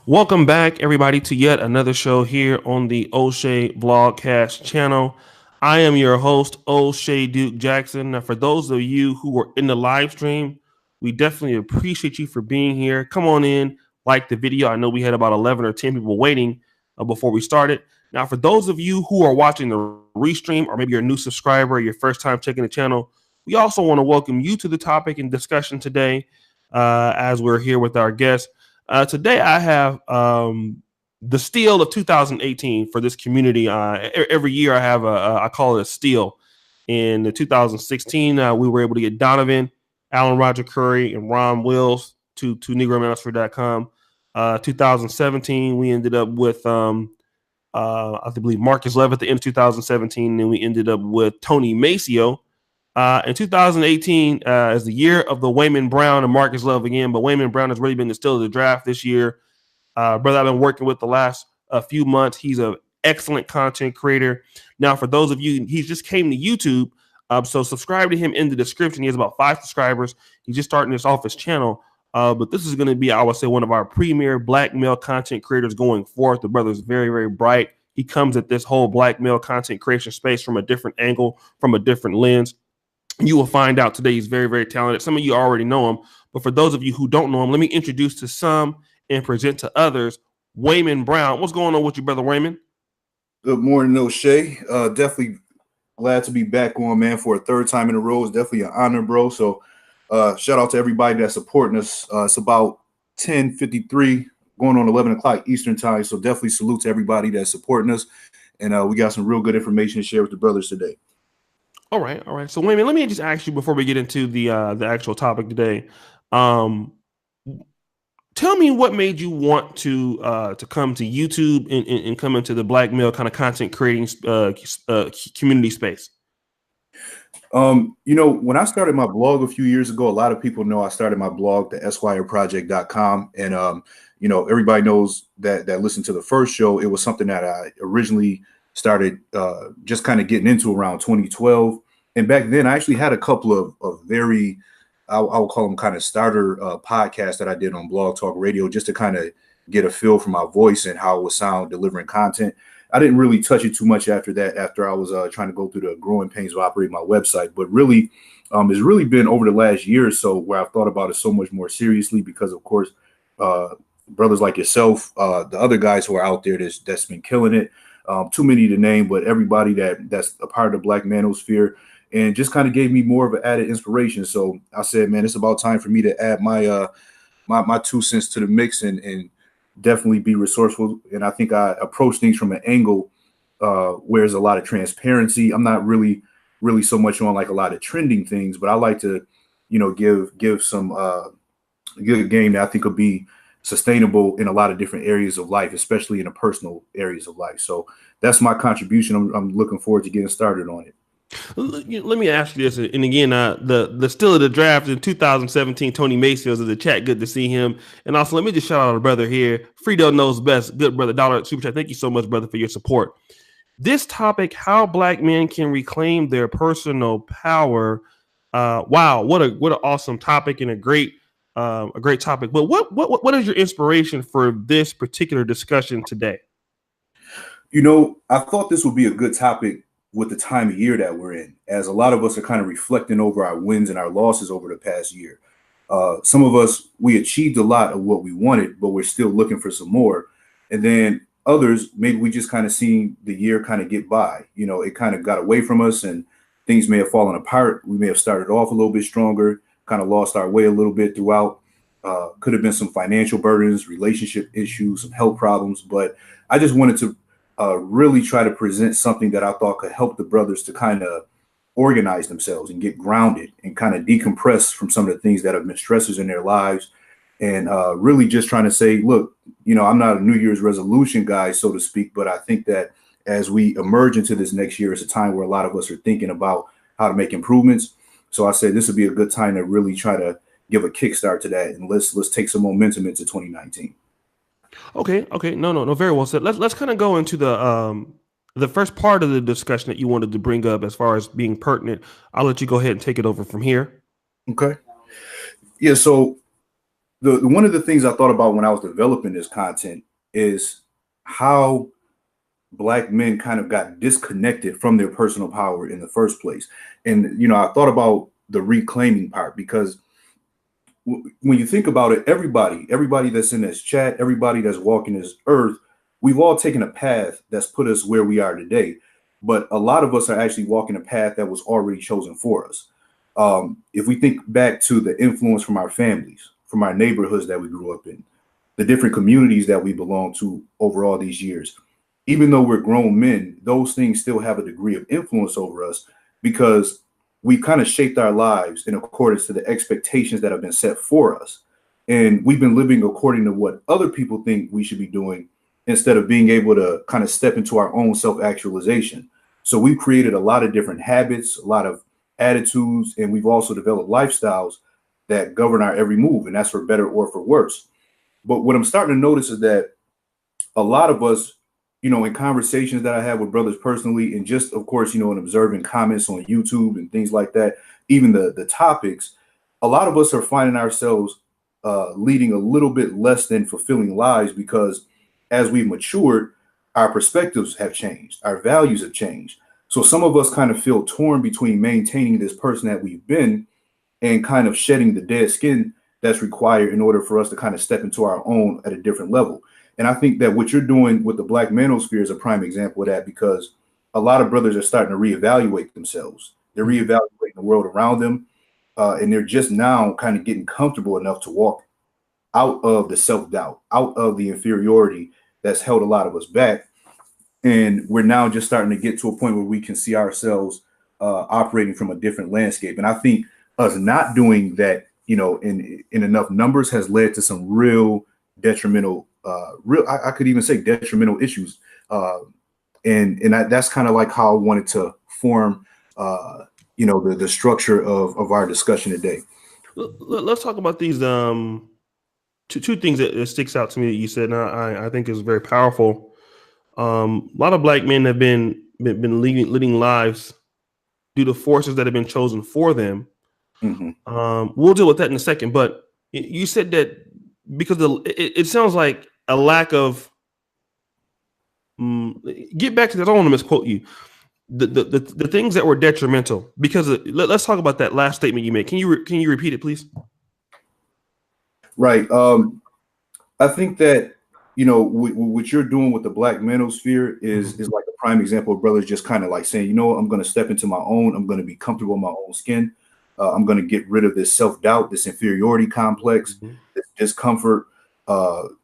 Welcome back, everybody, to yet another show here on the Oshay Vlogcast channel. I am your host, Oshay Duke Jackson. Now, for those of you who are in the live stream, we definitely appreciate you for being here. Come on in, like the video. I know we had about 11 or 10 people waiting before we started. Now, for those of you who are watching the restream, or maybe you're a new subscriber, your first time checking the channel, we also want to welcome you to the topic and discussion today as we're here with our guests. Today, I have the steal of 2018 for this community. Every year, I have I call it a steal. In the 2016, we were able to get Donovan, Alan Roger Curry, and Ron Wills to NegroManager.com. 2017, we ended up with I believe Marcus Lev at the end of 2017, and we ended up with Tony Maceo. In 2018 is the year of the Waymon Brown and Marcus Love again, but Waymon Brown has really been the steal of the draft this year. Brother, I've been working with the last few months. He's an excellent content creator. Now, for those of you, he just came to YouTube, so subscribe to him in the description. He has about 5 subscribers. He's just starting this off his channel, but this is going to be, I would say, one of our premier black male content creators going forth. The brother is very, very bright. He comes at this whole black male content creation space from a different angle, from a different lens. You will find out today he's very, very talented. Some of you already know him, but for those of you who don't know him, let me introduce to some and present to others Waymon Brown. What's going on with you, brother Waymon? Good morning, Oshay. Definitely glad to be back on, man, for a third time in a row. It's definitely an honor, bro. So shout out to everybody that's supporting us. It's about 10:53, going on 11 o'clock Eastern time. So definitely salute to everybody that's supporting us. And we got some real good information to share with the brothers today. All right. So Waymon, let me just ask you before we get into the actual topic today. Tell me what made you want to come to YouTube and come into the black male kind of content creating community space. When I started my blog a few years ago, a lot of people know I started my blog, the esquireproject.com. And, everybody knows that listened to the first show. It was something that I originally started just kind of getting into around 2012. And back then, I actually had a couple of very, I would call them kind of starter podcasts that I did on Blog Talk Radio, just to kind of get a feel for my voice and how it would sound delivering content. I didn't really touch it too much after that, after I was trying to go through the growing pains of operating my website. But really, it's really been over the last year or so where I've thought about it so much more seriously because, of course, brothers like yourself, the other guys who are out there that's been killing it, too many to name, but everybody that's a part of the Black Manosphere, and just kind of gave me more of an added inspiration. So I said, man, it's about time for me to add my my 2 cents to the mix and definitely be resourceful. And I think I approach things from an angle where there's a lot of transparency. I'm not really so much on like a lot of trending things, but I like to, give some good game that I think will be sustainable in a lot of different areas of life, especially in the personal areas of life. So that's my contribution. I'm looking forward to getting started on it. Let me ask you this, and again, the steal of the draft in 2017, Tony Maceo in the chat. Good to see him, and also let me just shout out our brother here, Fredo Knows Best, good brother, $1 super chat. Thank you so much, brother, for your support. This topic: how black men can reclaim their personal power. Wow, what an awesome topic and a great topic. But what is your inspiration for this particular discussion today? I thought this would be a good topic with the time of year that we're in, as a lot of us are kind of reflecting over our wins and our losses over the past year. Some of us, we achieved a lot of what we wanted, but we're still looking for some more. And then others, maybe we just kind of seen the year kind of get by. It kind of got away from us and things may have fallen apart. We may have started off a little bit stronger, kind of lost our way a little bit throughout. Could have been some financial burdens, relationship issues, some health problems. But I just wanted to really try to present something that I thought could help the brothers to kind of organize themselves and get grounded and kind of decompress from some of the things that have been stressors in their lives. And really just trying to say, look, I'm not a New Year's resolution guy, so to speak, but I think that as we emerge into this next year, it's a time where a lot of us are thinking about how to make improvements. So I said this would be a good time to really try to give a kickstart to that. And let's take some momentum into 2019. Okay. No, very well said. Let's kind of go into the first part of the discussion that you wanted to bring up as far as being pertinent. I'll let you go ahead and take it over from here. Okay. Yeah. So the one of the things I thought about when I was developing this content is how Black men kind of got disconnected from their personal power in the first place. And I thought about the reclaiming part because when you think about it, everybody that's in this chat, everybody that's walking this earth, we've all taken a path that's put us where we are today. But a lot of us are actually walking a path that was already chosen for us. If we think back to the influence from our families, from our neighborhoods that we grew up in, the different communities that we belong to over all these years, even though we're grown men, those things still have a degree of influence over us because we kind of shaped our lives in accordance to the expectations that have been set for us. And we've been living according to what other people think we should be doing instead of being able to kind of step into our own self-actualization. So we've created a lot of different habits, a lot of attitudes, and we've also developed lifestyles that govern our every move, and that's for better or for worse. But what I'm starting to notice is that a lot of us, in conversations that I have with brothers personally, and just of course, in observing comments on YouTube and things like that, even the topics, a lot of us are finding ourselves leading a little bit less than fulfilling lives because as we've matured, our perspectives have changed, our values have changed. So some of us kind of feel torn between maintaining this person that we've been and kind of shedding the dead skin that's required in order for us to kind of step into our own at a different level. And I think that what you're doing with the Black manosphere is a prime example of that because a lot of brothers are starting to reevaluate themselves. They're reevaluating the world around them, and they're just now kind of getting comfortable enough to walk out of the self-doubt, out of the inferiority that's held a lot of us back. And we're now just starting to get to a point where we can see ourselves operating from a different landscape. And I think us not doing that, in enough numbers has led to some real detrimental, I could even say detrimental issues. That's kind of like how I wanted to form, the structure of our discussion today. Let's talk about these two things that sticks out to me that you said, and I think is very powerful. A lot of Black men have been leading lives due to forces that have been chosen for them. Mm-hmm. We'll deal with that in a second, but you said that because it sounds like a lack of get back to that. I don't want to misquote you. The things that were detrimental because let's talk about that last statement you made. Can you repeat it, please? Right. I think that what you're doing with the Black manosphere is like a prime example of brothers just kind of like saying, I'm going to step into my own. I'm going to be comfortable in my own skin. I'm going to get rid of this self-doubt, this inferiority complex, this discomfort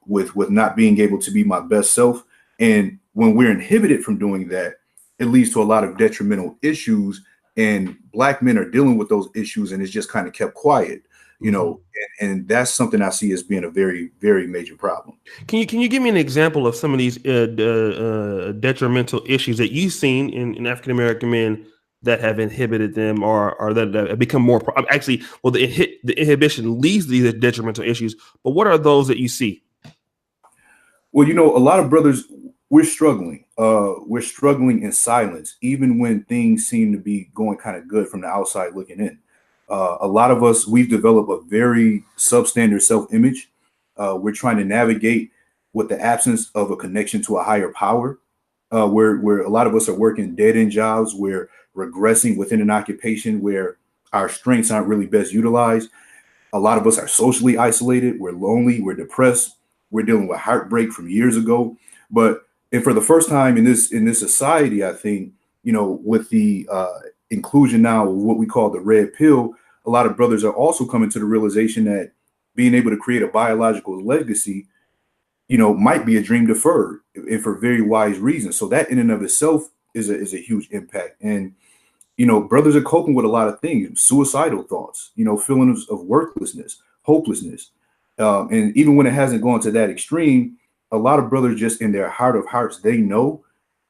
with not being able to be my best self. And when we're inhibited from doing that, it leads to a lot of detrimental issues. And Black men are dealing with those issues, and it's just kind of kept quiet. And that's something I see as being a very, very major problem. Can you give me an example of some of these detrimental issues that you've seen in African American men that have inhibited them or that have become more actually? Well, the inhibition leads to these detrimental issues, but what are those that you see? Well, a lot of brothers, we're struggling. We're struggling in silence, even when things seem to be going kind of good from the outside looking in. A lot of us, we've developed a very substandard self-image. We're trying to navigate with the absence of a connection to a higher power. Where a lot of us are working dead-end jobs. We're regressing within an occupation where our strengths aren't really best utilized. A lot of us are socially isolated. We're lonely. We're depressed. We're dealing with heartbreak from years ago. And for the first time in this society, I think, with the inclusion now of what we call the red pill, a lot of brothers are also coming to the realization that being able to create a biological legacy, might be a dream deferred, and for very wise reasons. So that in and of itself is a huge impact. And, brothers are coping with a lot of things, suicidal thoughts, feelings of worthlessness, hopelessness. And even when it hasn't gone to that extreme, a lot of brothers just in their heart of hearts, they know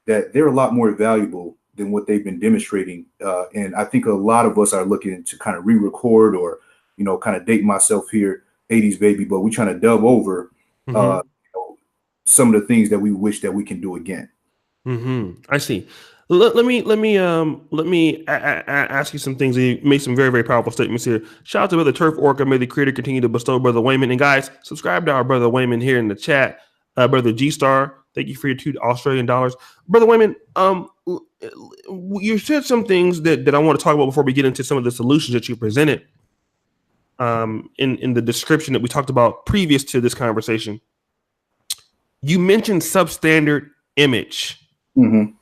that they're a lot more valuable than what they've been demonstrating. And I think a lot of us are looking to kind of re-record or, kind of date myself here, 80s baby, but we're trying to dub over some of the things that we wish that we can do again. I see. Ask you some things. You made some very, very powerful statements here. Shout out to Brother Turf Orca. May the Creator continue to bestow Brother Waymon. And guys, subscribe to our Brother Waymon here in the chat. Brother G Star, thank you for your $2 Australian. Brother Waymon, you said some things that I want to talk about before we get into some of the solutions that you presented in the description that we talked about previous to this conversation. You mentioned substandard image. Mm-hmm.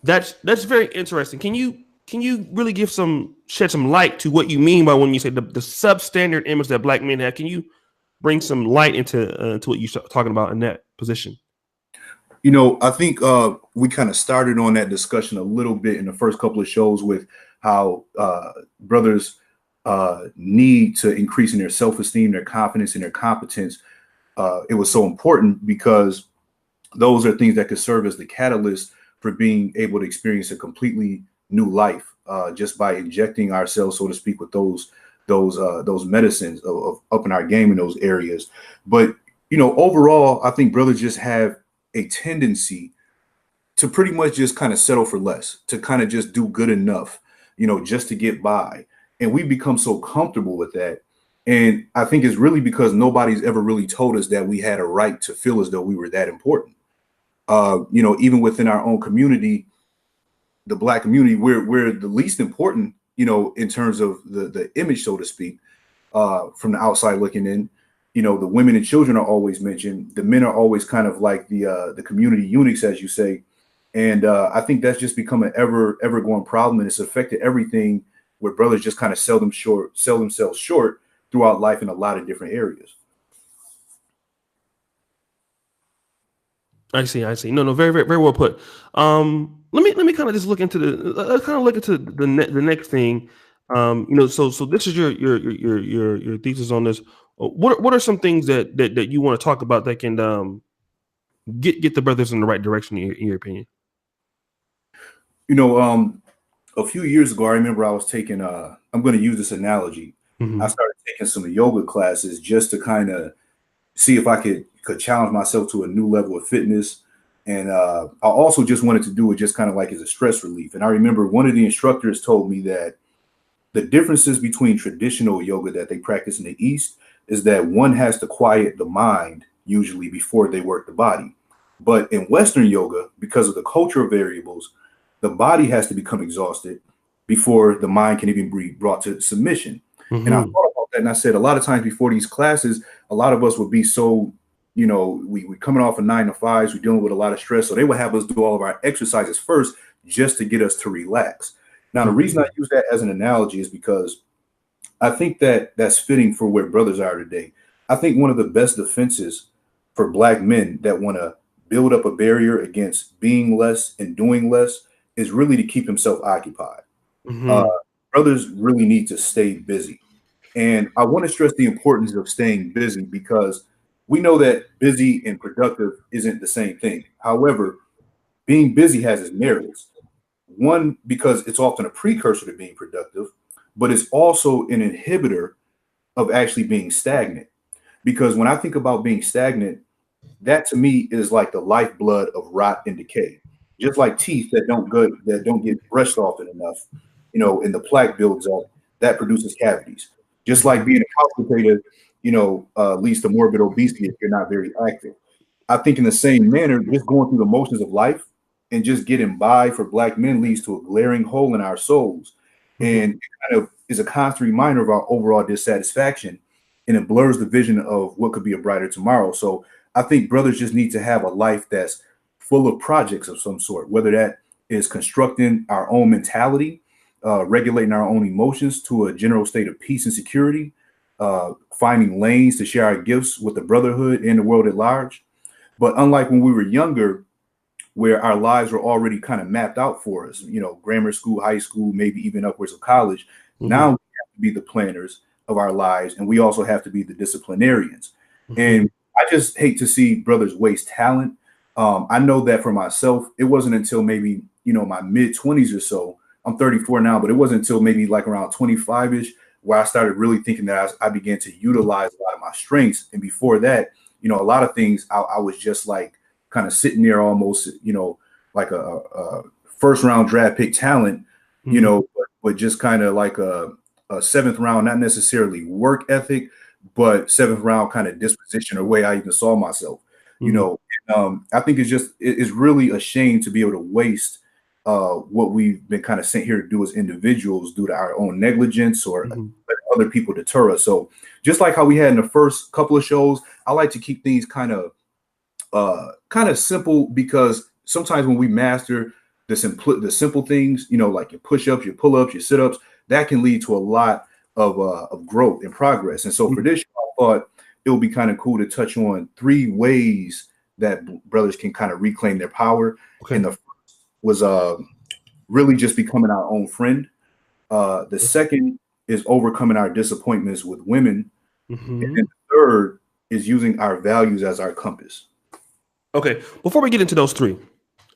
That's very interesting. Can you really shed some light to what you mean by when you say the substandard image that black men have? Can you bring some light into to what you're talking about in that position? I think we kind of started on that discussion a little bit in the first couple of shows with how brothers need to increase in their self-esteem, their confidence, and their competence. It was so important because those are things that could serve as the catalyst for being able to experience a completely new life just by injecting ourselves, so to speak, with those medicines of upping our game in those areas. But overall, I think brothers just have a tendency to pretty much just kind of settle for less, to kind of just do good enough, just to get by. And we become so comfortable with that. And I think it's really because nobody's ever really told us that we had a right to feel as though we were that important. Even within our own community, the Black community, we're the least important, in terms of the image, so to speak, from the outside looking in. The women and children are always mentioned. The men are always kind of like the community eunuchs, as you say. And I think that's just become an ever growing problem, and it's affected everything, where brothers just kind of sell themselves short throughout life in a lot of different areas. I see. No, very, very, very well put. Let me kind of just look into the next thing. So this is your thesis on this. What are some things that you want to talk about that can get the brothers in the right direction in your opinion? A few years ago, I remember I was taking I'm going to use this analogy. Mm-hmm. I started taking some yoga classes just to kind of see if I could challenge myself to a new level of fitness. And I also just wanted to do it just kind of like as a stress relief. And I remember one of the instructors told me that the differences between traditional yoga that they practice in the East is that one has to quiet the mind usually before they work the body. But in Western yoga, because of the cultural variables, the body has to become exhausted before the mind can even be brought to submission. Mm-hmm. And I thought about that, and I said a lot of times before these classes, a lot of us would be so, we're coming off of 9 to 5s, we're dealing with a lot of stress. So they would have us do all of our exercises first just to get us to relax. Now, the reason I use that as an analogy is because I think that that's fitting for where brothers are today. I think one of the best defenses for Black men that want to build up a barrier against being less and doing less is really to keep himself occupied. Mm-hmm. Brothers really need to stay busy. And I want to stress the importance of staying busy because we know that busy and productive isn't the same thing. However, being busy has its merits. One, because it's often a precursor to being productive, but it's also an inhibitor of actually being stagnant. Because when I think about being stagnant, that to me is like the lifeblood of rot and decay. Just like teeth that don't get brushed often enough, and the plaque builds up, that produces cavities. Just like being a couch potato, leads to morbid obesity if you're not very active. I think in the same manner, just going through the motions of life and just getting by for Black men leads to a glaring hole in our souls. And it kind of is a constant reminder of our overall dissatisfaction, and it blurs the vision of what could be a brighter tomorrow. So I think brothers just need to have a life that's full of projects of some sort, whether that is constructing our own mentality, regulating our own emotions to a general state of peace and security, finding lanes to share our gifts with the brotherhood and the world at large. But unlike when we were younger, where our lives were already kind of mapped out for us, grammar school, high school, maybe even upwards of college, now we have to be the planners of our lives, and we also have to be the disciplinarians. And I just hate to see brothers waste talent. I know that for myself, it wasn't until maybe, my mid 20s or so. I'm 34 now, but it wasn't until maybe like around 25-ish where I started really thinking that I began to utilize a lot of my strengths. And before that, a lot of things I was just like kind of sitting there almost, like a first round draft pick talent, you Mhm. know, but just kind of like a seventh round, not necessarily work ethic, but seventh round kind of disposition or way I even saw myself, you Mhm. know. I think it's really a shame to be able to waste what we've been kind of sent here to do as individuals due to our own negligence or Mhm. let other people deter us. So just like how we had in the first couple of shows, I like to keep things kind of simple, because sometimes when we master the simple things, you know, like your push-ups, your pull-ups, your sit-ups, that can lead to a lot of growth and progress. And so for Mhm. this show, I thought it would be kind of cool to touch on 3 ways that brothers can kind of reclaim their power. Okay. And the first was really just becoming our own friend. The second is overcoming our disappointments with women. And then Mhm. the third is using our values as our compass. Okay. Before we get into those three,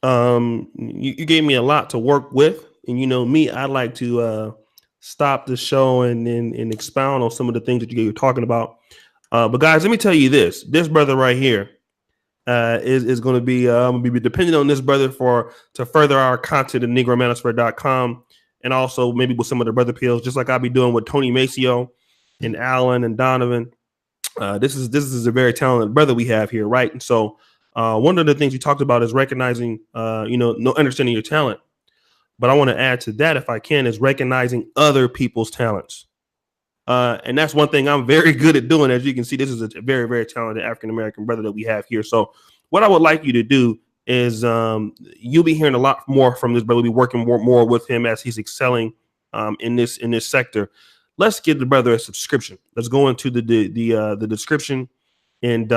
you gave me a lot to work with, and you know me, I like to stop the show and expound on some of the things that you were talking about. But guys, let me tell you this: this brother right here is going to be I'm going to be dependent on this brother for to further our content at negromanosphere.com, and also maybe with some of the brother pills, just like I'll be doing with Tony Maceo and Alan and Donovan. This is a very talented brother we have here, right? And so one of the things you talked about is recognizing, no understanding your talent. But I want to add to that, if I can, is recognizing other people's talents. And that's one thing I'm very good at doing. As you can see, this is a very, very talented African American brother that we have here. So, what I would like you to do is you'll be hearing a lot more from this brother. We'll be working more with him as he's excelling in this sector. Let's give the brother a subscription. Let's go into the description and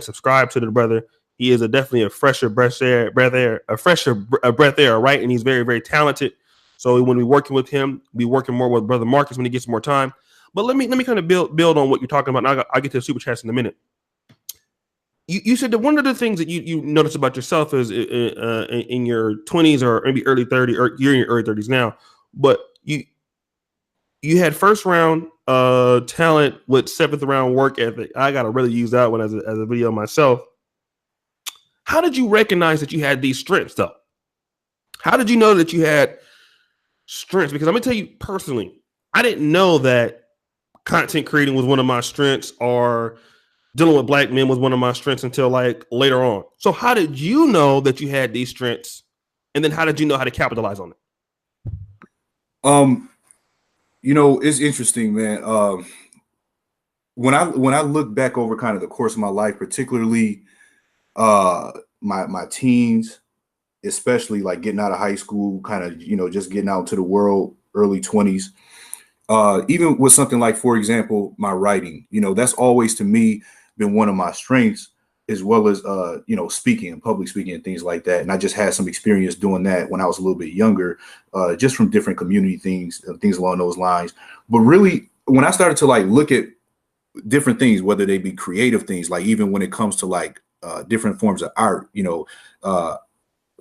subscribe to the brother. He is definitely a fresher breath air, right? And he's very, very talented. So when we working with him, we working more with brother Marcus when he gets more time. But let me kind of build on what you're talking about. And I'll get to the super chats in a minute. You said that one of the things that you notice about yourself is in your 20s or maybe early 30s, or you're in your early 30s now, but you had first round talent with seventh round work ethic. I gotta really use that one as a video myself. How did you recognize that you had these strengths though? How did you know that you had strengths? Because I'm gonna tell you personally, I didn't know that content creating was one of my strengths, or dealing with black men was one of my strengths until like later on. So how did you know that you had these strengths? And then how did you know how to capitalize on it? Um, you know, it's interesting, man. When I look back over kind of the course of my life, particularly my teens, especially like getting out of high school, kind of, you know, just getting out into the world, early 20s, even with something like, for example, my writing, you know, that's always to me been one of my strengths, as well as you know, speaking and public speaking and things like that. And I just had some experience doing that when I was a little bit younger, just from different community things along those lines. But really, when I started to like look at different things, whether they be creative things, like even when it comes to like different forms of art, you know,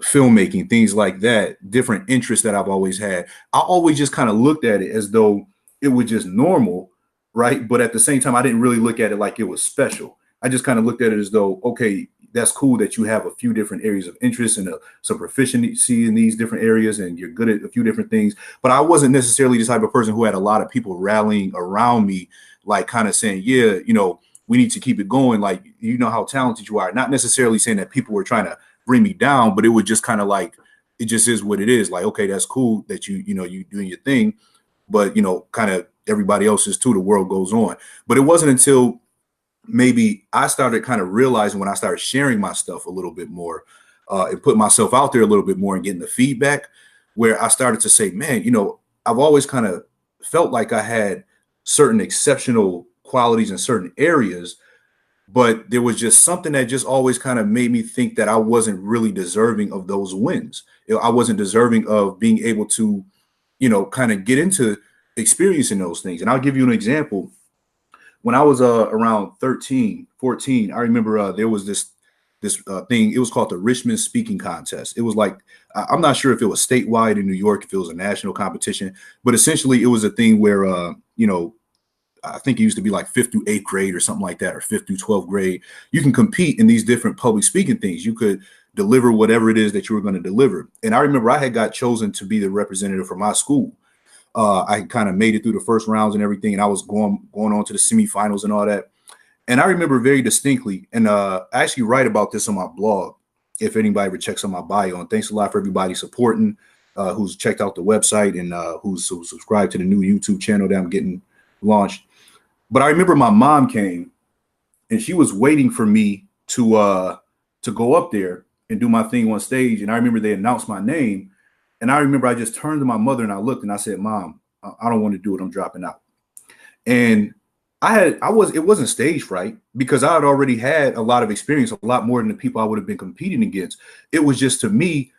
filmmaking, things like that, different interests that I've always had, I always just kind of looked at it as though it was just normal, right? But at the same time, I didn't really look at it like it was special. I just kind of looked at it as though, okay, that's cool that you have a few different areas of interest and some proficiency in these different areas, and you're good at a few different things. But I wasn't necessarily the type of person who had a lot of people rallying around me, like kind of saying, yeah, you know, we need to keep it going. Like, you know how talented you are. Not necessarily saying that people were trying to bring me down, but it was just kind of like, it just is what it is. Like, okay, that's cool that you know, you doing your thing, but you know, kind of everybody else is too. The world goes on. But it wasn't until maybe I started kind of realizing, when I started sharing my stuff a little bit more, and put myself out there a little bit more and getting the feedback, where I started to say, man, you know, I've always kind of felt like I had certain exceptional qualities in certain areas, but there was just something that just always kind of made me think that I wasn't really deserving of those wins. You know, I wasn't deserving of being able to, you know, kind of get into experiencing those things. And I'll give you an example. When I was around 13, 14, I remember there was this thing. It was called the Richmond Speaking Contest. It was like, I'm not sure if it was statewide in New York, if it was a national competition, but essentially it was a thing where you know, I think it used to be like fifth through eighth grade or something like that, or fifth through 12th grade. You can compete in these different public speaking things. You could deliver whatever it is that you were going to deliver. And I remember I had got chosen to be the representative for my school. I kind of made it through the first rounds and everything, and I was going on to the semifinals and all that. And I remember very distinctly, and I actually write about this on my blog, if anybody ever checks on my bio. And thanks a lot for everybody supporting, who's checked out the website and who's subscribed to the new YouTube channel that I'm getting launched. But I remember my mom came, and she was waiting for me to go up there and do my thing on stage. And I remember they announced my name. And I remember I just turned to my mother and I looked and I said, Mom, I don't want to do it. I'm dropping out. And it wasn't stage fright, because I had already had a lot of experience, a lot more than the people I would have been competing against. It was just, to me,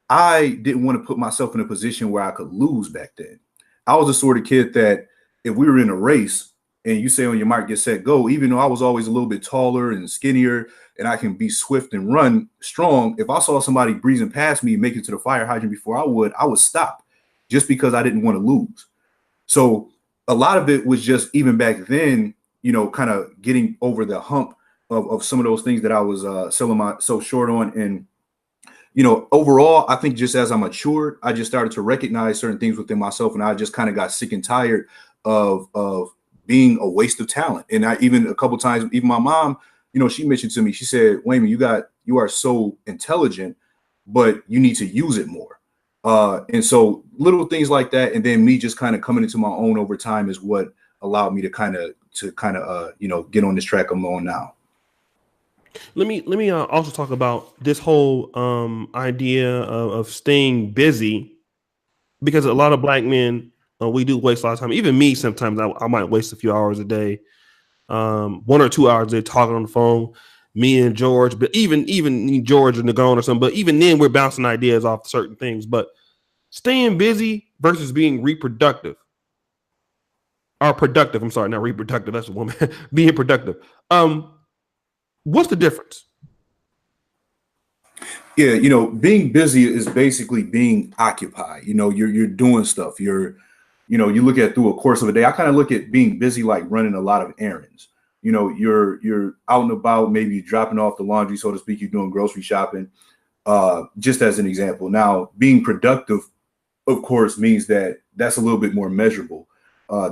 I didn't want to put myself in a position where I could lose back then. I was the sort of kid that if we were in a race and you say on your mark, get set, go, even though I was always a little bit taller and skinnier and I can be swift and run strong, if I saw somebody breezing past me and make it to the fire hydrant before I would stop, just because I didn't want to lose. So a lot of it was just, even back then, kind of getting over the hump of some of those things that I was selling myself short on. And, overall, I think just as I matured, I just started to recognize certain things within myself. And I just kind of got sick and tired of being a waste of talent. And I, even a couple times, even my mom, she mentioned to me, she said, Waymon, you are so intelligent, but you need to use it more. And so little things like that. And then me just kind of coming into my own over time is what allowed me to kind of get on this track I'm on now. Let me also talk about this whole idea of staying busy, because a lot of black men, we do waste a lot of time. Even me, sometimes I might waste a few hours a day, 1 or 2 hours a day talking on the phone. Me and George, but even George and Nagone or something. But even then, we're bouncing ideas off certain things. But staying busy versus being reproductive, or productive. I'm sorry, not reproductive. That's a woman. Being productive. What's the difference? Yeah, being busy is basically being occupied. You're doing stuff. You look at through a course of a day. I kind of look at being busy like running a lot of errands. You're out and about, maybe dropping off the laundry, so to speak. You're doing grocery shopping, just as an example. Now, being productive, of course, means that's a little bit more measurable.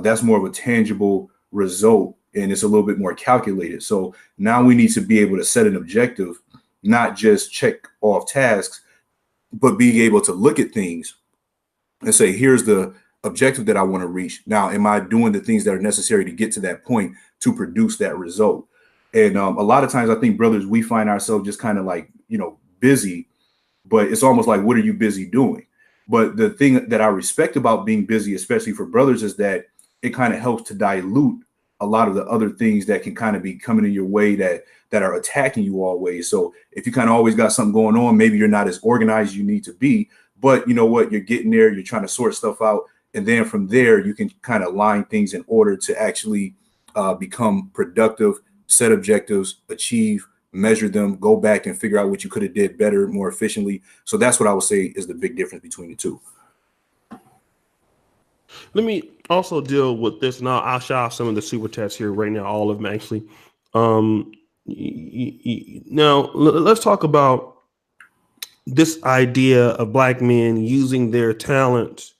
That's more of a tangible result, and it's a little bit more calculated. So now we need to be able to set an objective, not just check off tasks, but being able to look at things and say, here's the objective that I want to reach. Now, am I doing the things that are necessary to get to that point to produce that result? And a lot of times I think, brothers, we find ourselves just kind of like, busy, but it's almost like, what are you busy doing? But the thing that I respect about being busy, especially for brothers, is that it kind of helps to dilute a lot of the other things that can kind of be coming in your way that are attacking you always. So if you kind of always got something going on, maybe you're not as organized as you need to be, but you know what, you're getting there, you're trying to sort stuff out. And then from there, you can kind of line things in order to actually become productive, set objectives, achieve, measure them, go back and figure out what you could have did better, more efficiently. So that's what I would say is the big difference between the two. Let me also deal with this. Now I'll shout out some of the super chats here right now, all of them actually. Now let's talk about this idea of black men using their talent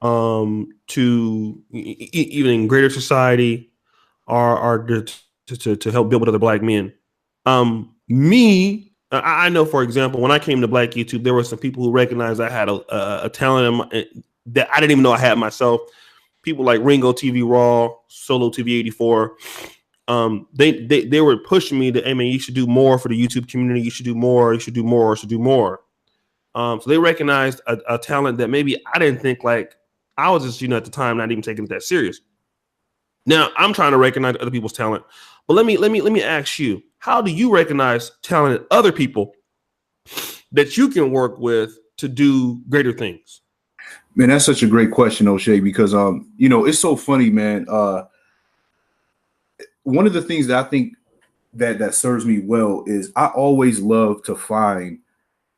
to even in greater society are to help build with other black men. I know, for example, when I came to Black YouTube, there were some people who recognized I had a talent that I didn't even know I had myself. People like Ringo TV Raw, Solo TV 84. They were pushing me to, hey man, you should do more for the YouTube community. You should do more. You should do more. You should do more. So they recognized a talent that maybe I didn't think, like, I was just, at the time, not even taking it that serious. Now I'm trying to recognize other people's talent, but let me ask you, how do you recognize talented other people that you can work with to do greater things? Man, that's such a great question, Oshay, because it's so funny, man. One of the things that I think that serves me well is I always love to find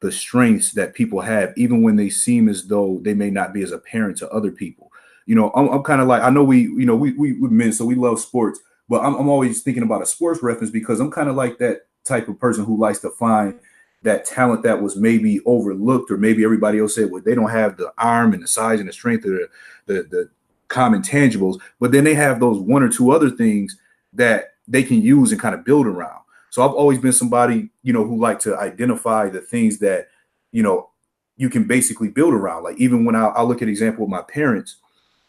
the strengths that people have, even when they seem as though they may not be as apparent to other people. I'm kind of like, I know we men, so we love sports, but I'm always thinking about a sports reference because I'm kind of like that type of person who likes to find that talent that was maybe overlooked, or maybe everybody else said, well, they don't have the arm and the size and the strength of the common tangibles, but then they have those one or two other things that they can use and kind of build around. So I've always been somebody, who like to identify the things that, you can basically build around. Like even when I look at example with my parents,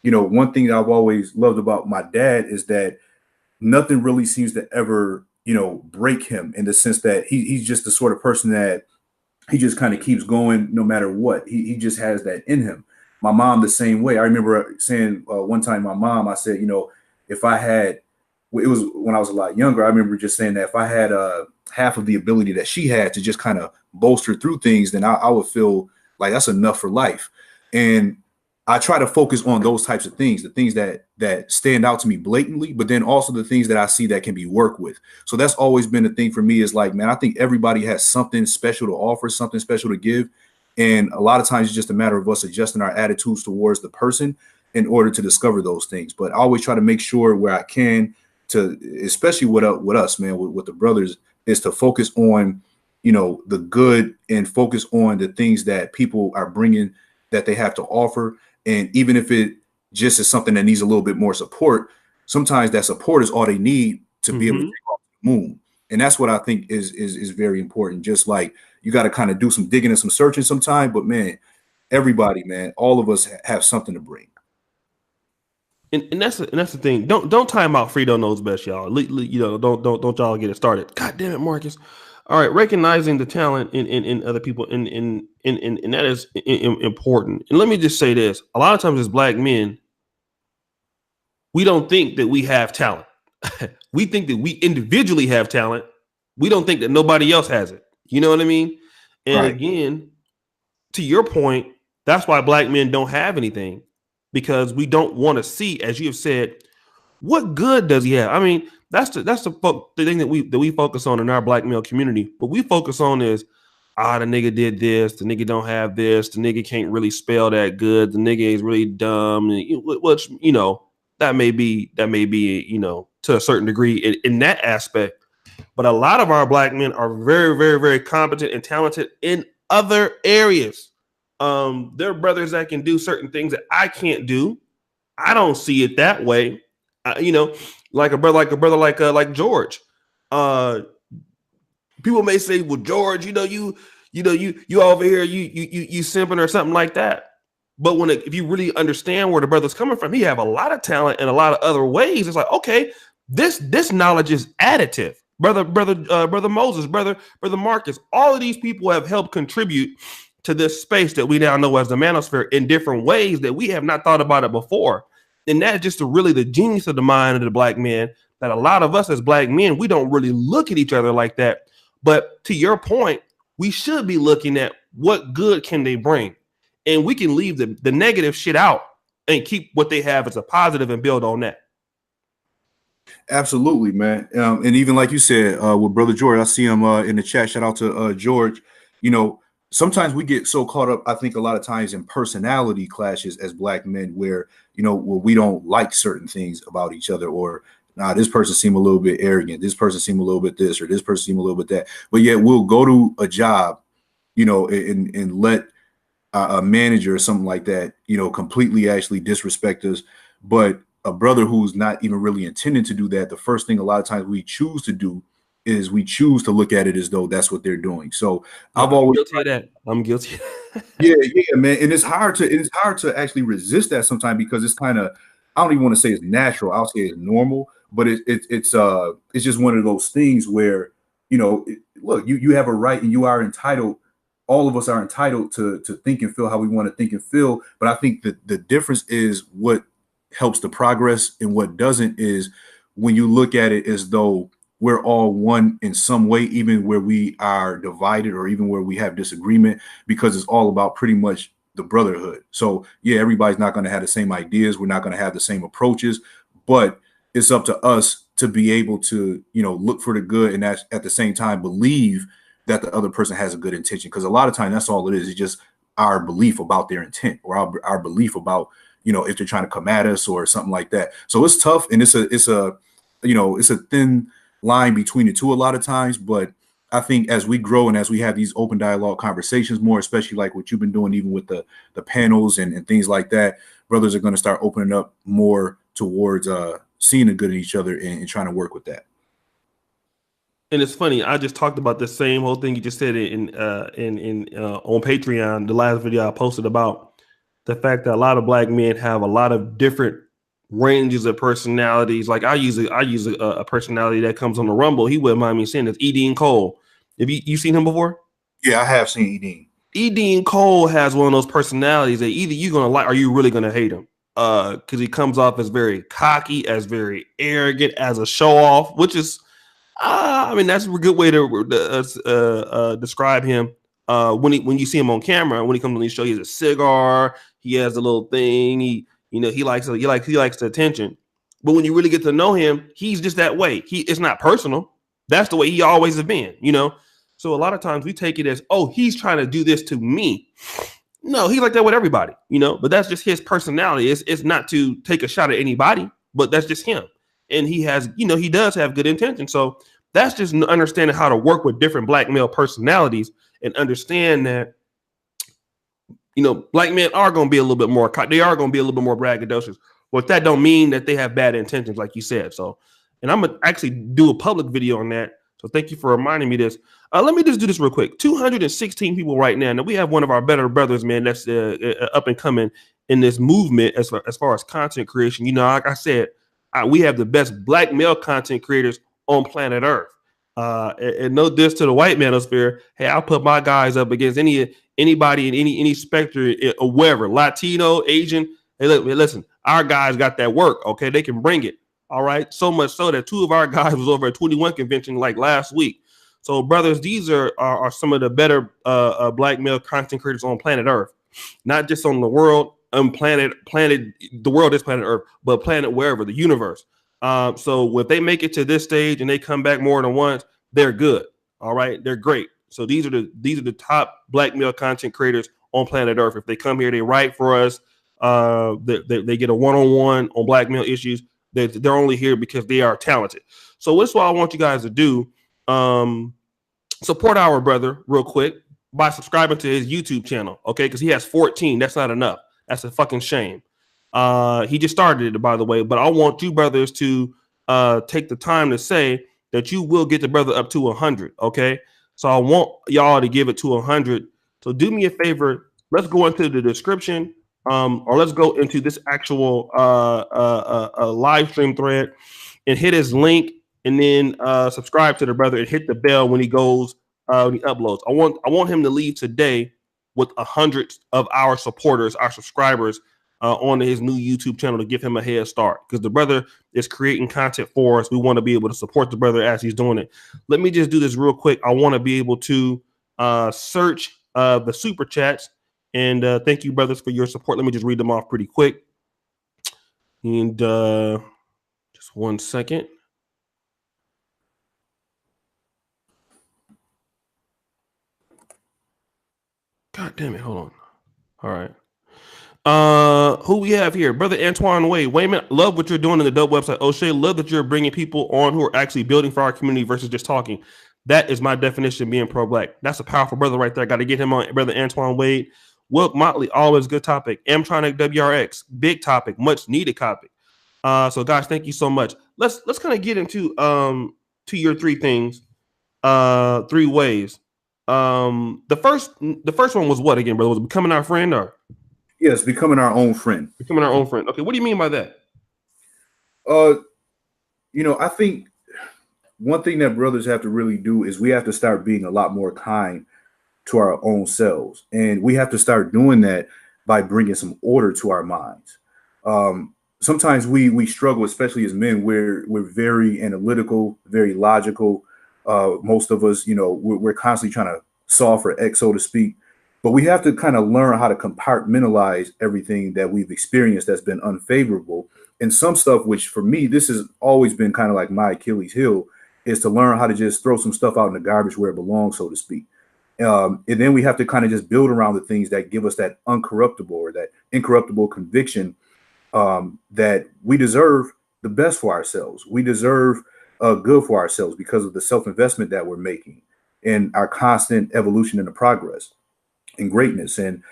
one thing that I've always loved about my dad is that nothing really seems to ever, break him, in the sense that he's just the sort of person that he just kind of keeps going no matter what. He just has that in him. My mom, the same way. I remember saying one time, my mom, I said, if I had, it was when I was a lot younger, I remember just saying that if I had half of the ability that she had to just kind of bolster through things, then I would feel like that's enough for life. And I try to focus on those types of things, the things that stand out to me blatantly, but then also the things that I see that can be worked with. So that's always been the thing for me, is like, man, I think everybody has something special to offer, something special to give. And a lot of times it's just a matter of us adjusting our attitudes towards the person in order to discover those things. But I always try to make sure where I can to, especially with us, man, with the brothers, is to focus on, the good, and focus on the things that people are bringing that they have to offer. And even if it just is something that needs a little bit more support, sometimes that support is all they need to be able to take off the moon. And that's what I think is very important. Just like you got to kind of do some digging and some searching sometime, but man, everybody, man, all of us have something to bring. And that's the thing. Don't time out. Fredo knows best, y'all. Don't y'all get it started. God damn it, Marcus. All right, recognizing the talent in other people, in that is important. And let me just say this: a lot of times as Black men, we don't think that we have talent. We think that we individually have talent. We don't think that nobody else has it. You know what I mean? And Right. again, to your point, that's why Black men don't have anything, because we don't want to see, as you have said, what good does he have? I mean, that's the thing that we focus on in our Black male community. What we focus on is, the nigga did this, the nigga don't have this, the nigga can't really spell that good, the nigga is really dumb, which that may be to a certain degree in that aspect. But a lot of our Black men are very, very, very competent and talented in other areas. There are brothers that can do certain things that I can't do. I don't see it that way. Like a brother like George. People may say, "Well, George, you over here, you simping or something like that." But if you really understand where the brother's coming from, he have a lot of talent in a lot of other ways. It's like, okay, this knowledge is additive. Brother Moses, brother Marcus, all of these people have helped contribute to this space that we now know as the manosphere in different ways that we have not thought about it before. And that's just really the genius of the mind of the Black man, that a lot of us as Black men, we don't really look at each other like that. But to your point, we should be looking at what good can they bring. And we can leave the negative shit out and keep what they have as a positive and build on that. Absolutely, man. And even like you said, with Brother George, I see him in the chat. Shout out to George. Sometimes we get so caught up, I think a lot of times, in personality clashes as Black men, where, where we don't like certain things about each other, or this person seem a little bit arrogant, this person seem a little bit this, or this person seem a little bit that. But yet we'll go to a job, and let a manager or something like that, completely actually disrespect us. But a brother who's not even really intending to do that, the first thing a lot of times we choose to do is we choose to look at it as though that's what they're doing. So I've always guilty of that. I'm guilty. yeah, man. And it's hard to actually resist that sometimes, because it's kind of, I don't even want to say it's natural. I'll say it's normal, but it's just one of those things where, look, you have a right, and you are entitled. All of us are entitled to think and feel how we want to think and feel. But I think that the difference is what helps the progress and what doesn't, is when you look at it as though we're all one in some way, even where we are divided, or even where we have disagreement, because it's all about pretty much the brotherhood. So yeah, everybody's not going to have the same ideas. We're not going to have the same approaches, but it's up to us to be able to, look for the good, and at the same time believe that the other person has a good intention. Because a lot of times that's all it is. It's just our belief about their intent, or our belief about, if they're trying to come at us or something like that. So it's tough, and it's a thin line between the two a lot of times. But I think as we grow and as we have these open dialogue conversations more, especially like what you've been doing, even with the panels and things like that, brothers are going to start opening up more towards seeing the good in each other and trying to work with that. And it's funny. I just talked about the same whole thing you just said in on Patreon. The last video I posted about the fact that a lot of black men have a lot of different ranges of personalities. Like I use a personality that comes on the Rumble. He wouldn't mind me saying it's Edine Cole. Have you seen him before? Yeah, I have seen Edine. Edine Cole has one of those personalities that either you're gonna like or you're really gonna hate him. Because he comes off as very cocky, as very arrogant, as a show off, which is I mean, that's a good way to describe him. When you see him on camera, when he comes on the show, he has a cigar. He has a little thing. He likes the attention. But when you really get to know him, he's just that way. It's not personal. That's the way he always has been. So a lot of times we take it as, oh, he's trying to do this to me. No, he's like that with everybody. But that's just his personality. It's not to take a shot at anybody, but that's just him. And he has, he does have good intention. So that's just understanding how to work with different black male personalities and understand that, black men are going to be a little bit more, they are going to be a little bit more braggadocious. But that don't mean that they have bad intentions, like you said. So, and I'm going to actually do a public video on that. So thank you for reminding me this. Let me just do this real quick. 216 people right now. Now we have one of our better brothers, man, that's up and coming in this movement as far as content creation. Like I said, we have the best black male content creators on planet Earth. And no diss to the white manosphere. Hey, I'll put my guys up against anybody in any spectrum or wherever, Latino, Asian. Hey, listen, our guys got that work. Okay, they can bring it. All right, so much so that two of our guys was over at 21 convention like last week. So, brothers, these are some of the better black male content creators on planet Earth, not just on the world. Planet, the world is planet Earth, but planet wherever, the universe. So if they make it to this stage and they come back more than once, they're good. All right, they're great. So these are the top black male content creators on planet Earth. If they come here, they write for us. They get a one-on-one on black male issues. They're only here because they are talented. So that's what I want you guys to do. Support our brother real quick by subscribing to his YouTube channel. Okay, because he has 14. That's not enough. That's a fucking shame. He just started it, by the way, but I want you brothers to take the time to say that you will get the brother up to 100. Okay, so I want y'all to give it to 100. So do me a favor. Let's go into the description, or let's go into this actual live stream thread and hit his link, and then subscribe to the brother and hit the bell when he goes when he uploads. I want him to leave today with 100 of our supporters, our subscribers, on his new YouTube channel to give him a head start, because the brother is creating content for us. We want to be able to support the brother as he's doing it. Let me just do this real quick. I want to be able to search the super chats, and thank you, brothers, for your support. Let me just read them off pretty quick. And just 1 second. God damn it. Hold on. All right. Who we have here? Brother Antoine Waymon, love what you're doing in the dope website. Oshay, love that you're bringing people on who are actually building for our community versus just talking. That is my definition of being pro-black. That's a powerful brother right there. Got to get him on. Brother Antoine Wade. Wilk Motley, always good topic. Amtronic WRX, big topic, much needed topic. So guys, thank you so much. Let's kind of get into to your three things, three ways. The first one was what again, brother? Was it becoming our friend or? Yes, becoming our own friend. Becoming our own friend. Okay, what do you mean by that? I think one thing that brothers have to really do is we have to start being a lot more kind to our own selves. And we have to start doing that by bringing some order to our minds. Sometimes we struggle, especially as men, we're very analytical, very logical. Most of us, we're constantly trying to solve for X, so to speak. But we have to kind of learn how to compartmentalize everything that we've experienced that's been unfavorable. And some stuff, which for me, this has always been kind of like my Achilles heel, is to learn how to just throw some stuff out in the garbage where it belongs, so to speak. And then we have to kind of just build around the things that give us that uncorruptible or that incorruptible conviction that we deserve the best for ourselves. We deserve good for ourselves because of the self-investment that we're making. and our constant evolution and the progress and greatness. And,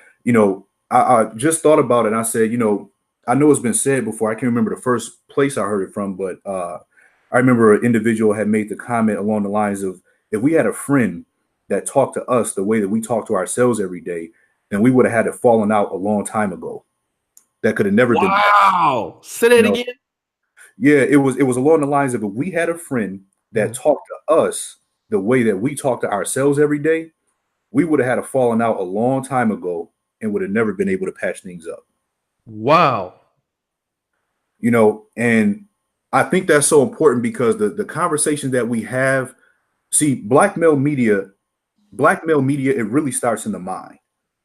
I just thought about it and I said, I know it's been said before. I can't remember the first place I heard it from, but I remember an individual had made the comment along the lines of, if we had a friend that talked to us the way that we talk to ourselves every day, then we would have had it fallen out a long time ago. That could have never been patched. Wow. Say You that know, again. yeah, it was along the lines of, if we had a friend that Mhm. talked to us the way that we talk to ourselves every day, we would have had a falling out a long time ago and would have never been able to patch things up. Wow. And I think that's so important because the conversations that we have, see, black male media, it really starts in the mind.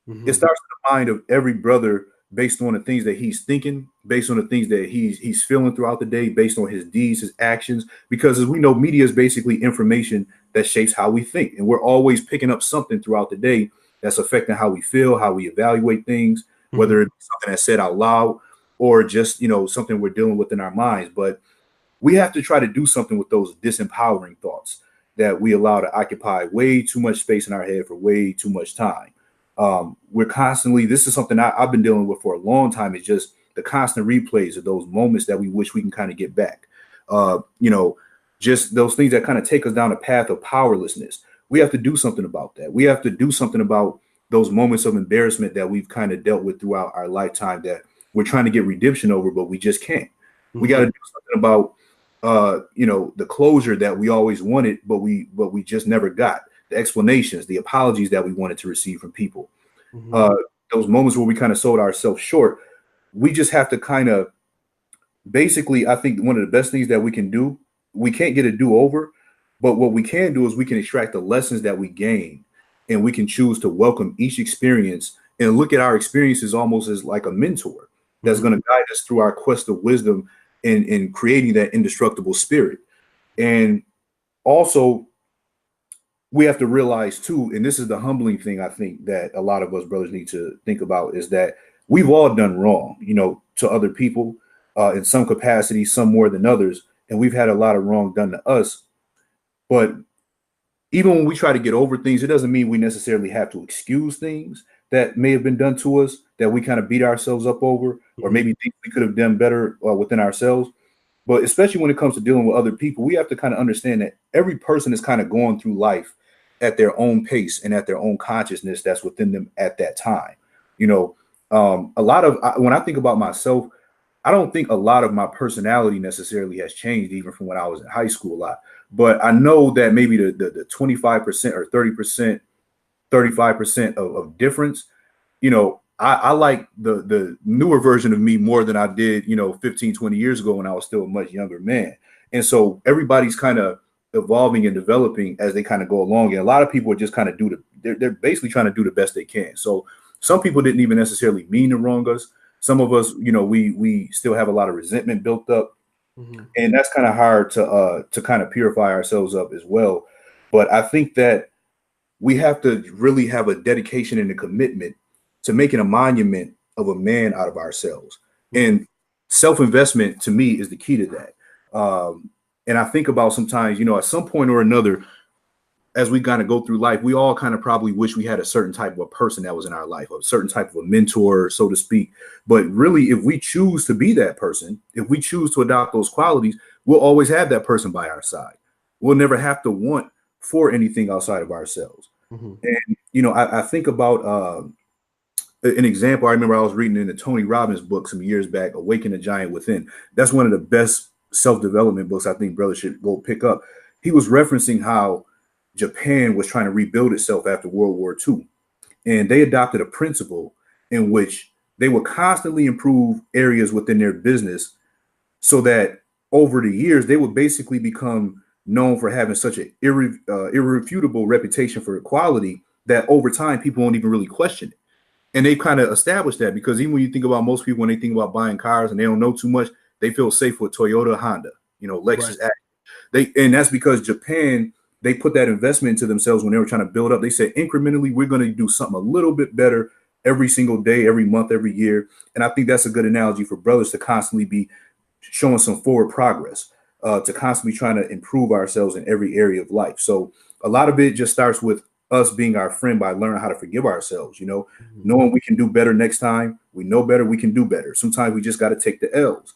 It Mhm. starts in the mind of every brother based on the things that he's thinking, based on the things that he's feeling throughout the day, based on his deeds, his actions. Because as we know, media is basically information that shapes how we think, and we're always picking up something throughout the day that's affecting how we feel, how we evaluate things, Mhm. whether it's something that's said out loud or just something we're dealing with in our minds. But we have to try to do something with those disempowering thoughts that we allow to occupy way too much space in our head for way too much time. We're constantly, this is something I've been dealing with for a long time. It's just the constant replays of those moments that we wish we can kind of get back. Uh, you know, just those things that kind of take us down a path of powerlessness. We have to do something about that. We have to do something about those moments of embarrassment that we've kind of dealt with throughout our lifetime that we're trying to get redemption over, but we just can't. We got Mhm. to do something about the closure that we always wanted, but we just never got. The explanations, the apologies that we wanted to receive from people. Mhm. Uh, those moments where we kind of sold ourselves short. We just have to kind of basically, I think one of the best things that we can do, we can't get a do-over, but what we can do is we can extract the lessons that we gain and we can choose to welcome each experience and look at our experiences almost as like a mentor that's Mhm. going to guide us through our quest of wisdom in creating that indestructible spirit. And also, we have to realize too, and this is the humbling thing I think that a lot of us brothers need to think about, is that we've all done wrong, to other people in some capacity, some more than others, and we've had a lot of wrong done to us. But even when we try to get over things, it doesn't mean we necessarily have to excuse things that may have been done to us that we kind of beat ourselves up over, or Mhm. maybe think we could have done better within ourselves. But especially when it comes to dealing with other people, we have to kind of understand that every person is kind of going through life at their own pace and at their own consciousness that's within them at that time. You know, a lot of when I think about myself, I don't think a lot of my personality necessarily has changed even from when I was in high school a lot. But I know that maybe the 25% or 30%, 35% of difference, I like the newer version of me more than I did, 15, 20 years ago when I was still a much younger man. And so everybody's kind of evolving and developing as they kind of go along. And a lot of people are just kind of they're basically trying to do the best they can. So some people didn't even necessarily mean to wrong us. Some of us, we still have a lot of resentment built up, Mhm. and that's kind of hard to kind of purify ourselves up as well. But I think that we have to really have a dedication and a commitment to making a monument of a man out of ourselves. Mhm. And self-investment to me is the key to that. And I think about sometimes, at some point or another, as we kind of go through life, we all kind of probably wish we had a certain type of a person that was in our life, a certain type of a mentor, so to speak. But really, if we choose to be that person, if we choose to adopt those qualities, we'll always have that person by our side. We'll never have to want for anything outside of ourselves. Mhm. And I think about an example. I remember I was reading in the Tony Robbins book some years back, "Awaken the Giant Within." That's one of the best self-development books I think brothers should go pick up. He was referencing how Japan was trying to rebuild itself after World War II, and they adopted a principle in which they would constantly improve areas within their business so that over the years they would basically become known for having such an irrefutable reputation for quality that over time people won't even really question it. And they kind of established that because even when you think about most people, when they think about buying cars and they don't know too much, they feel safe with Toyota, Honda, Right. Lexus. And that's because Japan, they put that investment into themselves when they were trying to build up. They said incrementally, we're going to do something a little bit better every single day, every month, every year. And I think that's a good analogy for brothers to constantly be showing some forward progress, to constantly trying to improve ourselves in every area of life. So a lot of it just starts with us being our friend by learning how to forgive ourselves, Mhm. knowing we can do better next time. We know better, we can do better. Sometimes we just got to take the L's.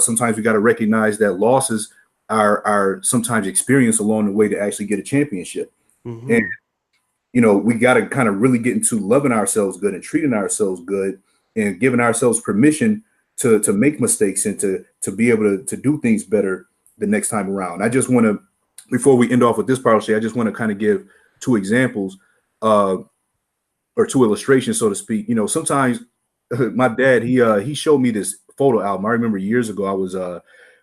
Sometimes we got to recognize that losses are sometimes experienced along the way to actually get a championship. And Mhm. we got to kind of really get into loving ourselves good and treating ourselves good and giving ourselves permission to make mistakes and to be able to do things better the next time around. I just want to, before we end off with this part, I just want to kind of give two examples uh, or two illustrations, so to speak. Sometimes my dad, he showed me this photo album. I remember years ago I was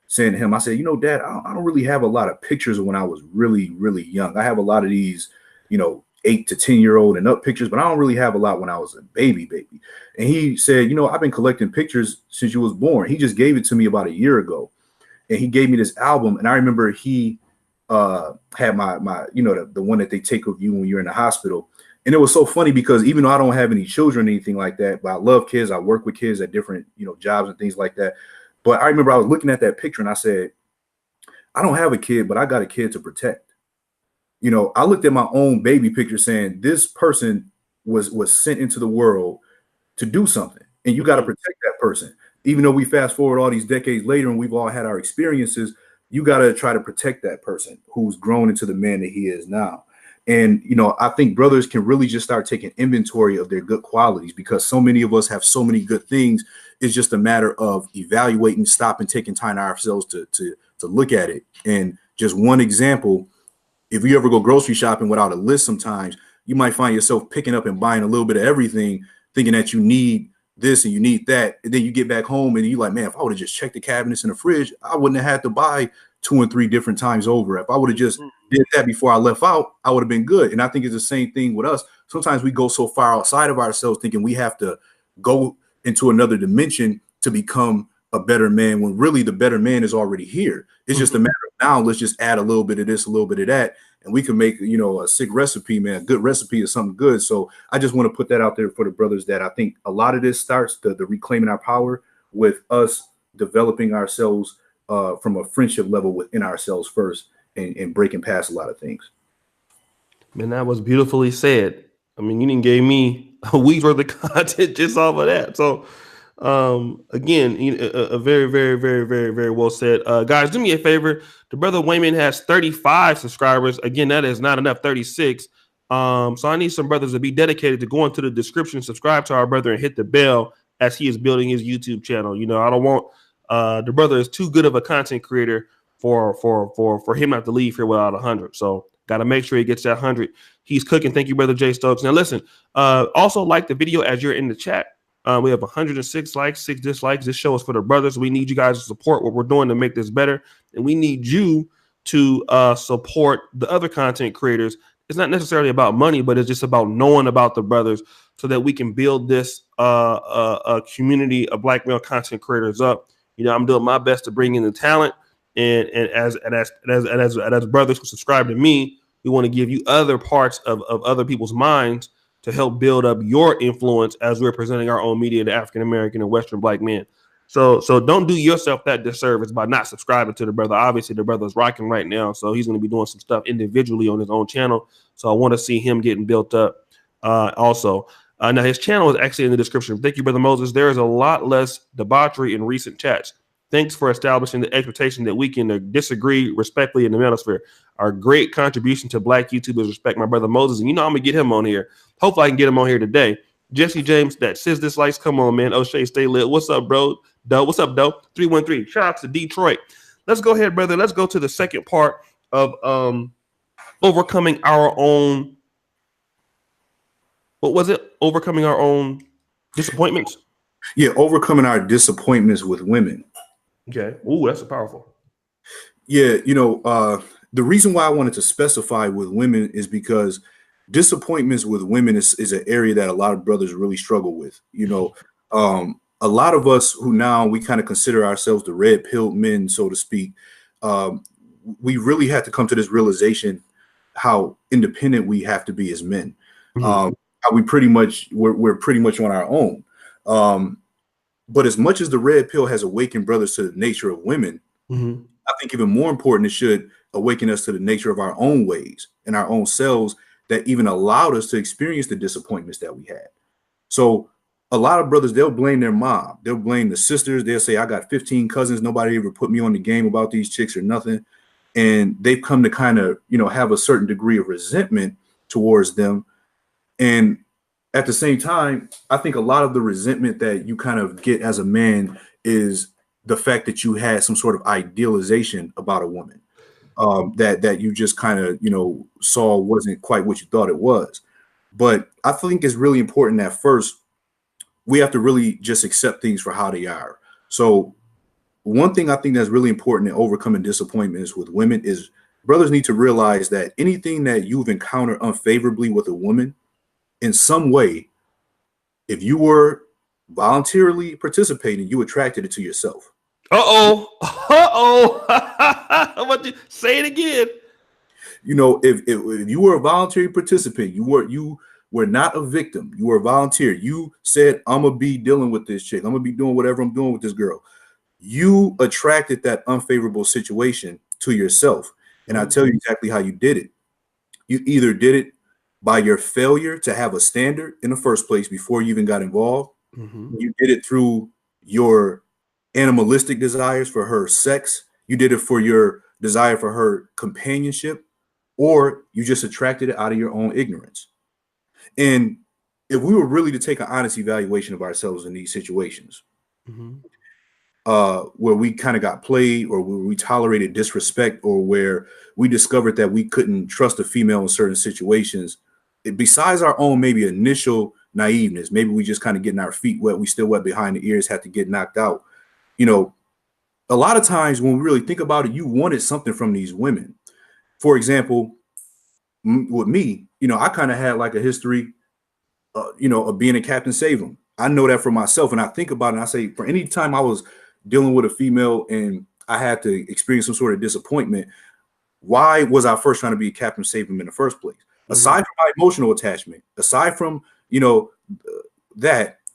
saying to him, I said, Dad, I don't really have a lot of pictures of when I was really, really young. I have a lot of these, 8 to 10-year-old and up pictures, but I don't really have a lot when I was a baby. And he said, I've been collecting pictures since you was born. He just gave it to me about a year ago. And he gave me this album. And I remember he had my the one that they take of you when you're in the hospital. And it was so funny because even though I don't have any children or anything like that, but I love kids. I work with kids at different, jobs and things like that. But I remember I was looking at that picture and I said, I don't have a kid, but I got a kid to protect. I looked at my own baby picture saying this person was sent into the world to do something, and you got to Mhm. protect that person. Even though we fast forward all these decades later and we've all had our experiences, you got to try to protect that person who's grown into the man that he is now. And I think brothers can really just start taking inventory of their good qualities, because so many of us have so many good things. It's just a matter of evaluating, stopping, taking time ourselves to look at it. And just one example, if you ever go grocery shopping without a list, sometimes you might find yourself picking up and buying a little bit of everything, thinking that you need this and you need that. And then you get back home and you're like, man, if I would have just checked the cabinets in the fridge, I wouldn't have had to buy 2 and 3 different times over. If I would have just did that before I left out, I would have been good. And I think it's the same thing with us. Sometimes we go so far outside of ourselves thinking we have to go into another dimension to become a better man, when really the better man is already here. It's just a Mhm. matter of now, let's just add a little bit of this, a little bit of that, and we can make a sick recipe, man. A good recipe is something good. So I just want to put that out there for the brothers, that I think a lot of this starts the reclaiming our power with us developing ourselves from a friendship level within ourselves first, and breaking past a lot of things. Man, that was beautifully said. I mean, you didn't gave me a week's worth of content just off of that. So, again, a very, very, very, very, very well said. Guys, do me a favor. The brother Waymon has 35 subscribers. Again, that is not enough. 36. So I need some brothers to be dedicated to go into the description, subscribe to our brother, and hit the bell as he is building his YouTube channel. I don't want the brother is too good of a content creator for him not to leave here without 100. So got to make sure he gets that 100. He's cooking. Thank you, brother Jay Stokes. Now listen, also like the video as you're in the chat. We have 106 likes, 6 dislikes. This show is for the brothers. We need you guys to support what we're doing to make this better, and we need you to support the other content creators. It's not necessarily about money, but it's just about knowing about the brothers so that we can build this community of black male content creators up. I'm doing my best to bring in the talent, and as brothers who subscribe to me, we want to give you other parts of other people's minds to help build up your influence as we're presenting our own media to African American and Western black men. So don't do yourself that disservice by not subscribing to the brother. Obviously, the brother's rocking right now, so he's going to be doing some stuff individually on his own channel. So I want to see him getting built up. Also, now his channel is actually in the description. Thank you, brother Moses. There is a lot less debauchery in recent chats. Thanks for establishing the expectation that we can disagree respectfully in the manosphere. Our great contribution to black YouTubers respect my brother Moses. And I'm going to get him on here. Hopefully I can get him on here today. Jesse James, that says dislikes. Come on, man. O'Shea, stay lit. What's up, bro? Doe, what's up, Doe? 313. Shout out to Detroit. Let's go ahead, brother. Let's go to the second part of overcoming our own. What was it? Overcoming our own disappointments. Yeah, overcoming our disappointments with women. Okay. Ooh, that's a powerful. Yeah, the reason why I wanted to specify with women is because disappointments with women is an area that a lot of brothers really struggle with. A lot of us who now we kind of consider ourselves the red pilled men, so to speak, um, we really have to come to this realization how independent we have to be as men. Mm-hmm. How we're pretty much on our own. Um, but as much as the red pill has awakened brothers to the nature of women, Mm-hmm. I think even more important, it should awaken us to the nature of our own ways and our own selves that even allowed us to experience the disappointments that we had. So a lot of brothers, they'll blame their mom. They'll blame the sisters. They'll say, I got 15 cousins. Nobody ever put me on the game about these chicks or nothing. And they've come to kind of, have a certain degree of resentment towards them. And at the same time, I think a lot of the resentment that you kind of get as a man is the fact that you had some sort of idealization about a woman, that you just kind of, saw wasn't quite what you thought it was. But I think it's really important that first we have to really just accept things for how they are. So one thing I think that's really important in overcoming disappointments with women is brothers need to realize that anything that you've encountered unfavorably with a woman in some way, if you were voluntarily participating, you attracted it to yourself. How about you say it again? If you were a voluntary participant, you were not a victim. You were a volunteer. You said, I'm gonna be dealing with this chick. I'm gonna be doing whatever I'm doing with this girl. You attracted that unfavorable situation to yourself. And I'll tell you exactly how you did it. You either did it by your failure to have a standard in the first place before you even got involved. You did it through your animalistic desires for her sex. You did it for your desire for her companionship, or you just attracted it out of your own ignorance. And if we were really to take an honest evaluation of ourselves in these situations, where we kind of got played, or where we tolerated disrespect, or where we discovered that we couldn't trust a female in certain situations, besides our own maybe initial naiveness, maybe we just kind of getting our feet wet, we still wet behind the ears, had to get knocked out. A lot of times when we really think about it, you wanted something from these women. For example, with me, I kind of had like a history, of being a Captain Save 'em. I know that for myself, and I think about it and I say, for any time I was dealing with a female and I had to experience some sort of disappointment, why was I first trying to be a Captain Save 'em in the first place? Aside from my emotional attachment, aside from,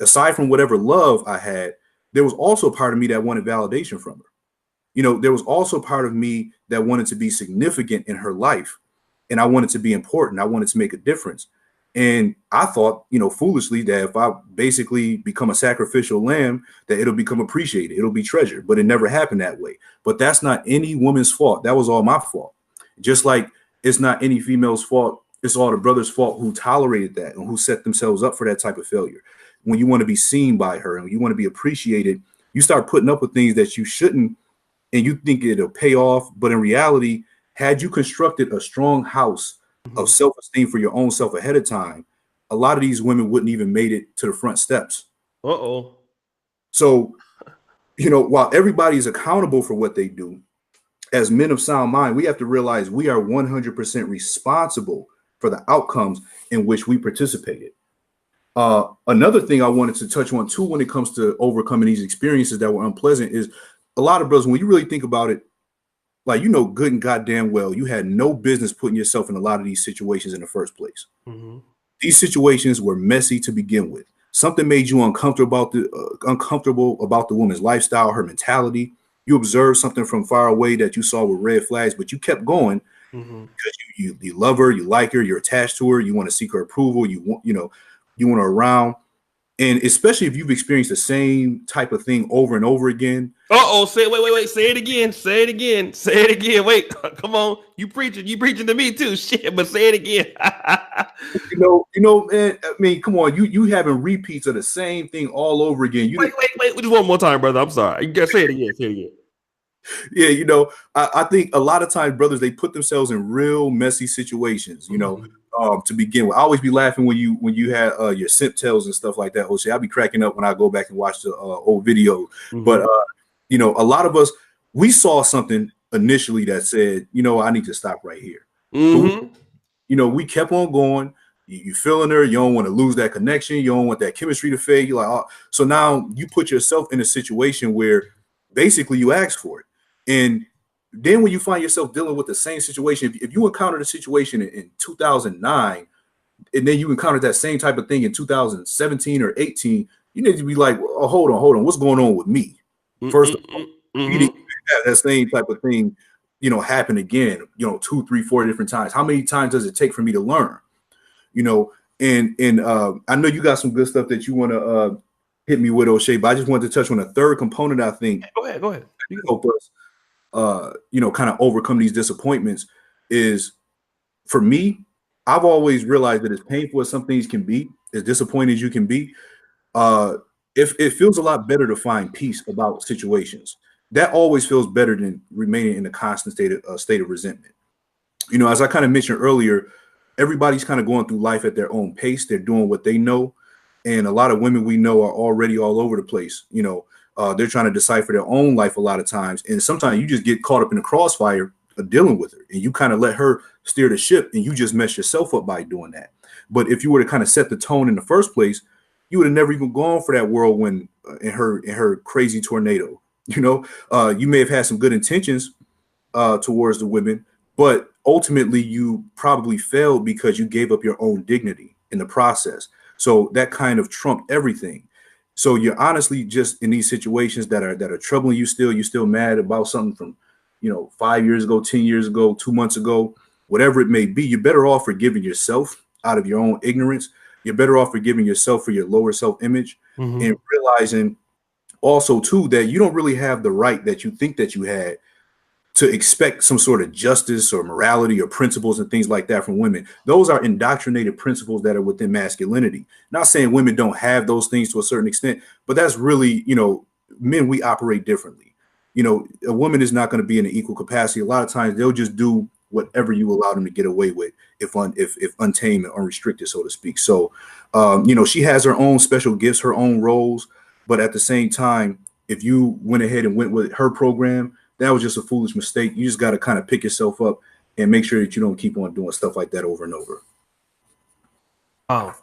aside from whatever love I had, there was also a part of me that wanted validation from her. There was also part of me that wanted to be significant in her life, and I wanted to be important. I wanted to make a difference. And I thought, foolishly, that if I basically become a sacrificial lamb, that it'll become appreciated, it'll be treasured. But it never happened that way. But that's not any woman's fault. That was all my fault. Just like it's not any female's fault. It's all the brother's fault who tolerated that and who set themselves up for that type of failure. When you want to be seen by her and you want to be appreciated, you start putting up with things that you shouldn't, and you think it'll pay off. But in reality, had you constructed a strong house of self-esteem for your own self ahead of time, a lot of these women wouldn't even made it to the front steps. So, while everybody is accountable for what they do, as men of sound mind, we have to realize we are 100% responsible for the outcomes in which we participated. Another thing I wanted to touch on too, when it comes to overcoming these experiences that were unpleasant, is a lot of brothers, when you really think about it, like, good and goddamn well, you had no business putting yourself in a lot of these situations in the first place. These situations were messy to begin with. Something made you uncomfortable about the woman's lifestyle, her mentality. You observed something from far away that you saw with red flags, but you kept going because you love her, you like her, you're attached to her, you want to seek her approval, you want her around. And especially if you've experienced the same type of thing over and over again. Say wait. Say it again. Wait, come on. You preaching to me too. Shit, but say it again. Man, I mean, come on. You having repeats of the same thing all over again. Wait. Just one more time, brother. I'm sorry. You gotta say it again. Yeah, I think a lot of times brothers, they put themselves in real messy situations, to begin with. I always be laughing when you had your simp tales and stuff like that, Oshay. I'll be cracking up when I go back and watch the old videos. But a lot of us, we saw something initially that said, I need to stop right here. But we kept on going. You feeling her, you don't want to lose that connection, you don't want that chemistry to fade. You're like, oh. So now you put yourself in a situation where basically you ask for it. And then when you find yourself dealing with the same situation, if you encountered a situation in 2009, and then you encountered that same type of thing in 2017 or 18, you need to be like, oh, hold on, what's going on with me? First of all, you didn't have that same type of thing happen again, 2, 3, 4 different times? How many times does it take for me to learn? And I know you got some good stuff that you want to hit me with, Oshay, but I just wanted to touch on a third component I think Go ahead. help us kind of overcome these disappointments is, for me, I've always realized that as painful as some things can be, as disappointing as you can be, if it feels a lot better to find peace about situations. That always feels better than remaining in a constant state of resentment. As I kind of mentioned earlier, everybody's kind of going through life at their own pace. They're doing what they know. And a lot of women we know are already all over the place. They're trying to decipher their own life a lot of times. And sometimes you just get caught up in the crossfire of dealing with her, and you kind of let her steer the ship, and you just mess yourself up by doing that. But if you were to kind of set the tone in the first place, you would have never even gone for that whirlwind in her crazy tornado. You may have had some good intentions towards the women, but ultimately you probably failed because you gave up your own dignity in the process. So that kind of trumped everything. So you're honestly just in these situations that are troubling you still. You're still mad about something from 5 years ago, 10 years ago, 2 months ago, whatever it may be. You're better off forgiving yourself out of your own ignorance. You're better off forgiving yourself for your lower self-image, and realizing also too that you don't really have the right that you think that you had to expect some sort of justice or morality or principles and things like that from women. Those are indoctrinated principles that are within masculinity. Not saying women don't have those things to a certain extent, but that's really, men, we operate differently. A woman is not going to be in an equal capacity. A lot of times they'll just do whatever you allow them to get away with, if untamed and unrestricted, so to speak. So, she has her own special gifts, her own roles. But at the same time, if you went ahead and went with her program, that was just a foolish mistake. You just got to kind of pick yourself up and make sure that you don't keep on doing stuff like that over and over. Oh,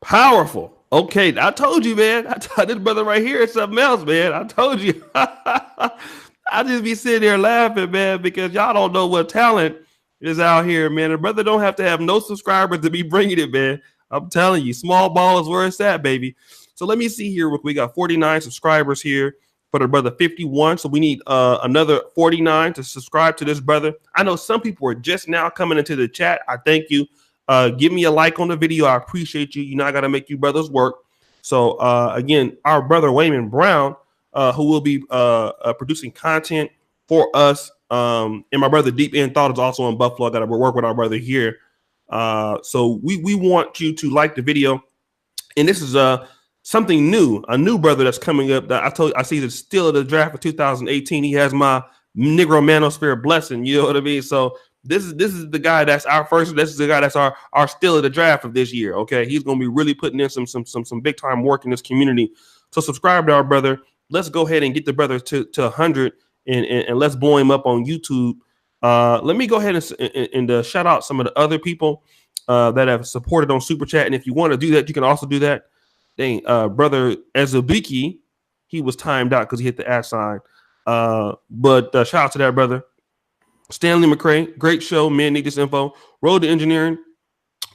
powerful. Okay, I told you, man. This brother right here is something else, man. I told you. I just be sitting there laughing, man, because y'all don't know what talent is out here, man. The brother don't have to have no subscribers to be bringing it, man. I'm telling you, small ball is where it's at, baby. So let me see here. We got 49 subscribers here for the brother 51. So we need another 49 to subscribe to this brother. I know some people are just now coming into the chat. I thank you. Give me a like on the video. I appreciate you. You know, I got to make you brothers work. So again, our brother Waymon Brown, who will be producing content for us. And my brother Deep End Thought is also in Buffalo. I got to work with our brother here. So we want you to like the video. And this is something new, a new brother that's coming up that I see the still of the draft of 2018. He has my Negro Manosphere blessing. You know what I mean? So this is the guy that's our first. This is the guy that's our still of the draft of this year. Okay, he's gonna be really putting in some big time work in this community. So subscribe to our brother. Let's go ahead and get the brother to 100 and let's blow him up on YouTube. Let me go ahead and shout out some of the other people that have supported on Super Chat. And if you want to do that, you can also do that. Dang, brother Ezebiki, he was timed out because he hit the @ sign. But shout out to that brother. Stanley McCray, great show. Men need this info. Road to Engineering.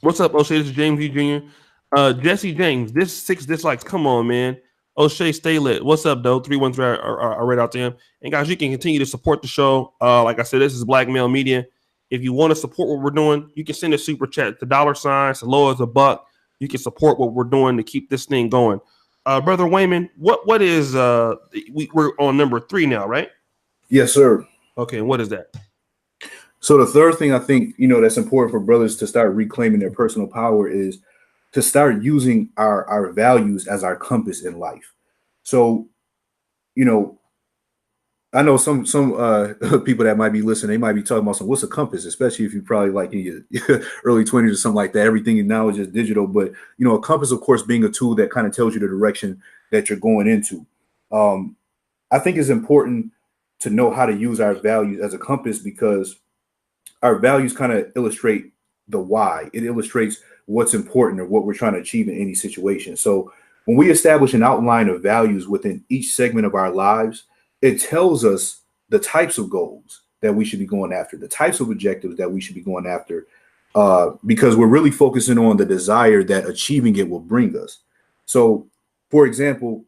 What's up, O'Shea? This is James E. Jr. Jesse James, this 6 dislikes. Come on, man. O'Shea, stay lit. What's up, though? 313 are right out to him. And guys, you can continue to support the show. Like I said, this is Black Male Media. If you want to support what we're doing, you can send a super chat. The $sign, as low as $1. You can support what we're doing to keep this thing going. Brother Waymon, what is we're on number 3 now, right? Yes, sir. Okay, and what is that? So the third thing I think, that's important for brothers to start reclaiming their personal power is to start using our values as our compass in life. So, I know some people that might be listening, they might be talking about what's a compass, especially if you probably like in your early 20s or something like that. Everything now is just digital, but a compass, of course, being a tool that kind of tells you the direction that you're going into. I think it's important to know how to use our values as a compass, because our values kind of illustrate the why. It illustrates what's important or what we're trying to achieve in any situation. So when we establish an outline of values within each segment of our lives, it tells us the types of goals that we should be going after, the types of objectives that we should be going after, because we're really focusing on the desire that achieving it will bring us. So, for example,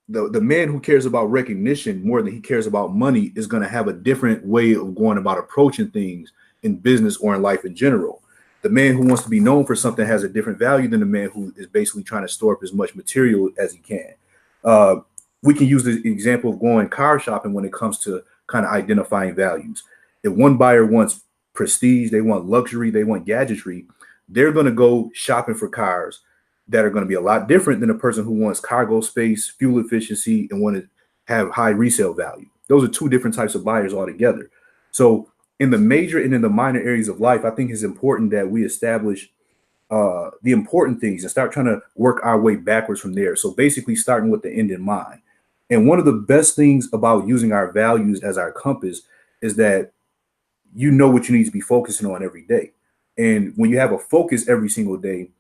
the man who cares about recognition more than he cares about money is going to have a different way of going about approaching things in business or in life in general. The man who wants to be known for something has a different value than the man who is basically trying to store up as much material as he can. Uh, we can use the example of going car shopping when it comes to kind of identifying values. If one buyer wants prestige, they want luxury, they want gadgetry, they're going to go shopping for cars that are going to be a lot different than a person who wants cargo space, fuel efficiency, and want to have high resale value. Those are two different types of buyers altogether. So in the major and in the minor areas of life, I think it's important that we establish the important things and start trying to work our way backwards from there. So basically starting with the end in mind. And one of the best things about using our values as our compass is that you know what you need to be focusing on every day. And when you have a focus every single day,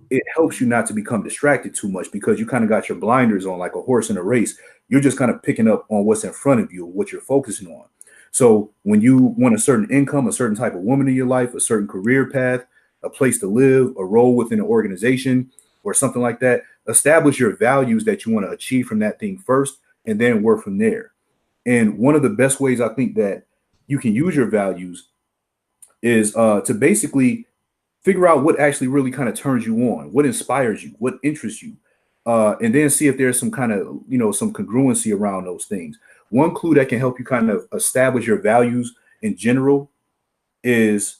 it helps you not to become distracted too much because you kind of got your blinders on like a horse in a race. You're just kind of picking up on what's in front of you, what you're focusing on. So when you want a certain income, a certain type of woman in your life, a certain career path, a place to live, a role within an organization, or something like that, establish your values that you want to achieve from that thing first, and then work from there. And one of the best ways I think that you can use your values is to basically figure out what actually really kind of turns you on, what inspires you, what interests you, and then see if there's some kind of, some congruency around those things. One clue that can help you kind of establish your values in general is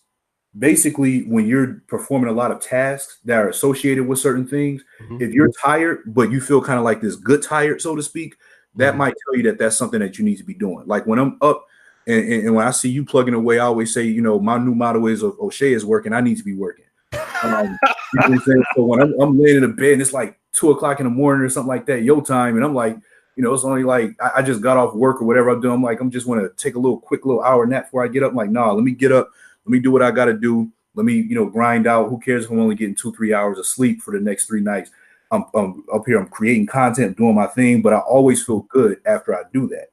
basically when you're performing a lot of tasks that are associated with certain things. Mm-hmm. If you're tired, but you feel kind of like this good tired, so to speak, that Mm-hmm. might tell you that that's something that you need to be doing. Like when I'm up and when I see you plugging away, I always say, my new motto is Oshay is working. I need to be working. You know what I'm saying? So when I'm laying in the bed and it's like 2 o'clock in the morning or something like that, your time, and I'm like, it's only like I just got off work or whatever I'm doing. I'm like, I'm just want to take a quick little hour nap before I get up. I'm like, nah, let me get up. Let me do what I got to do. Let me, grind out. Who cares if I'm only getting 2-3 hours of sleep for the next 3 nights? I'm up here. I'm creating content, doing my thing, but I always feel good after I do that.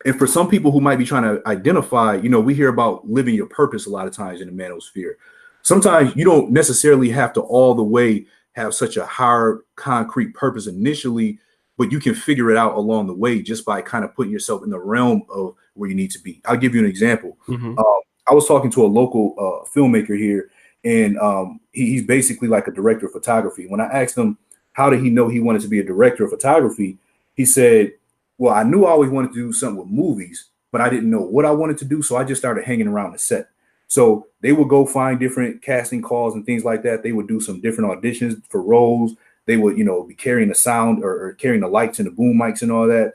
And for some people who might be trying to identify, we hear about living your purpose a lot of times in the manosphere. Sometimes you don't necessarily have to all the way have such a hard, concrete purpose initially, but you can figure it out along the way just by kind of putting yourself in the realm of where you need to be. I'll give you an example. Mm-hmm. I was talking to a local filmmaker here, and he's basically like a director of photography. When I asked him how did he know he wanted to be a director of photography, he said, well, I knew I always wanted to do something with movies, but I didn't know what I wanted to do. So I just started hanging around the set. So they would go find different casting calls and things like that. They would do some different auditions for roles. They would, be carrying the sound or carrying the lights and the boom mics and all that.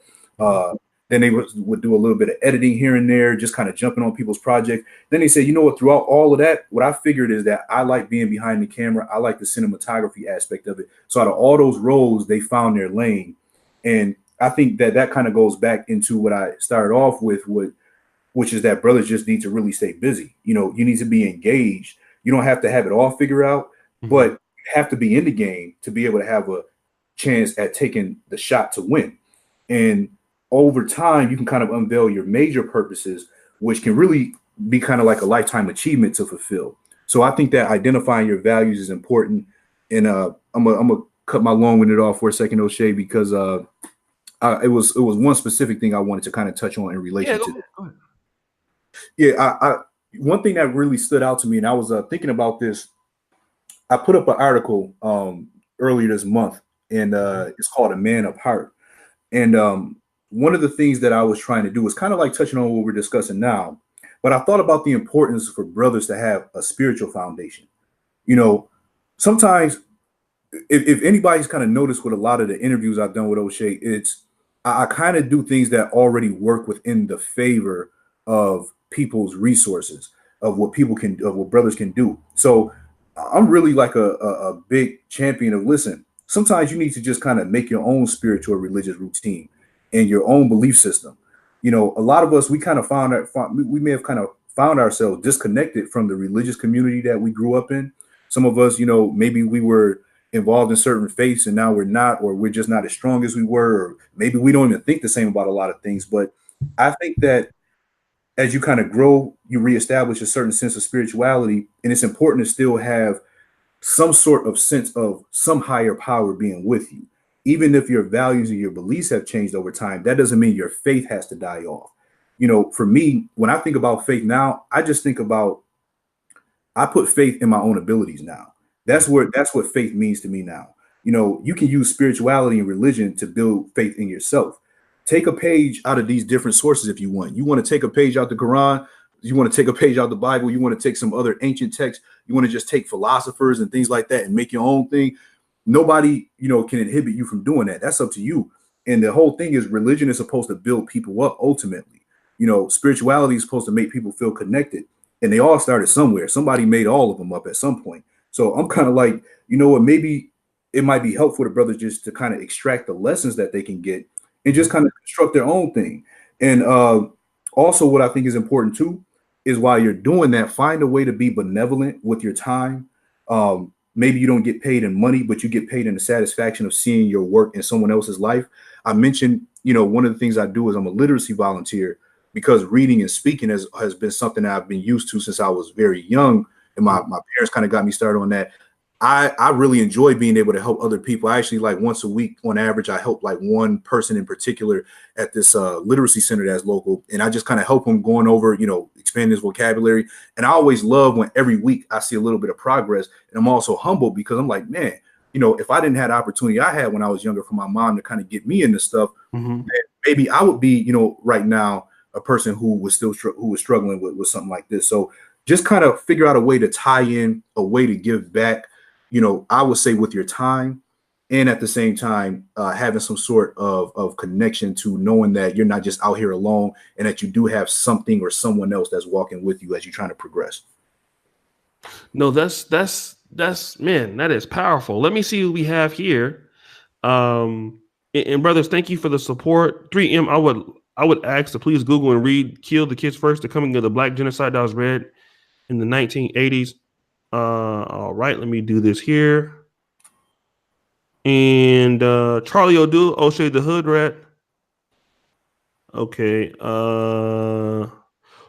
Then they would do a little bit of editing here and there, just kind of jumping on people's projects. Then they said, what, throughout all of that, what I figured is that I like being behind the camera. I like the cinematography aspect of it. So out of all those roles, they found their lane. And I think that kind of goes back into what I started off with, which is that brothers just need to really stay busy. You need to be engaged. You don't have to have it all figured out, but you have to be in the game to be able to have a chance at taking the shot to win. And over time, you can kind of unveil your major purposes, which can really be kind of like a lifetime achievement to fulfill. So I think that identifying your values is important. And I'm gonna cut my long-winded off for a second, Oshay, because it was one specific thing I wanted to kind of touch on in relation to that. Go ahead. Yeah, I one thing that really stood out to me, and I was thinking about this. I put up an article earlier this month, and it's called "A Man of Heart." And one of the things that I was trying to do was kind of like touching on what we're discussing now, but I thought about the importance for brothers to have a spiritual foundation. Sometimes if anybody's kind of noticed with a lot of the interviews I've done with Oshay, it's I kind of do things that already work within the favor of people's resources, of what brothers can do. So I'm really like a big champion of, listen, sometimes you need to just kind of make your own spiritual religious routine and your own belief system. A lot of us, we kind of we may have kind of found ourselves disconnected from the religious community that we grew up in. Some of us, maybe we were involved in certain faiths and now we're not, or we're just not as strong as we were, or maybe we don't even think the same about a lot of things. But I think that as you kind of grow, you reestablish a certain sense of spirituality, and it's important to still have some sort of sense of some higher power being with you. even if your values and your beliefs have changed over time, that doesn't mean your faith has to die off. For me, when I think about faith now, I just think about, I put faith in my own abilities now. That's what faith means to me now. You can use spirituality and religion to build faith in yourself. Take a page out of these different sources if you want. You want to take a page out the Quran, you want to take a page out the Bible, you want to take some other ancient text, you want to just take philosophers and things like that and make your own thing. Nobody, can inhibit you from doing that. That's up to you. And the whole thing is, religion is supposed to build people up ultimately. Spirituality is supposed to make people feel connected. And they all started somewhere. Somebody made all of them up at some point. So I'm kind of like, what, maybe it might be helpful to brothers just to kind of extract the lessons that they can get and just kind of construct their own thing. And also what I think is important too is, while you're doing that, find a way to be benevolent with your time. Maybe you don't get paid in money, but you get paid in the satisfaction of seeing your work in someone else's life. I mentioned, one of the things I do is I'm a literacy volunteer, because reading and speaking has been something that I've been used to since I was very young. And my parents kind of got me started on that. I really enjoy being able to help other people. I actually, like, once a week on average, I help like one person in particular at this literacy center that's local. And I just kind of help him going over, expanding his vocabulary. And I always love when every week I see a little bit of progress. And I'm also humbled because I'm like, man, if I didn't have the opportunity I had when I was younger from my mom to kind of get me into stuff, maybe I would be, right now, a person who was struggling with something like this. So just kind of figure out a way to tie in, a way to give back, I would say, with your time, and at the same time, having some sort of connection to knowing that you're not just out here alone, and that you do have something or someone else that's walking with you as you're trying to progress. No, that's man, that is powerful. Let me see what we have here. And brothers, thank you for the support. 3M, I would ask to please Google and read "Kill the Kids First: The Coming of the Black Genocide" that was read in the 1980s. All right, let me do this here. And Charlie O'Doul, O'Shea the Hood Rat. Okay.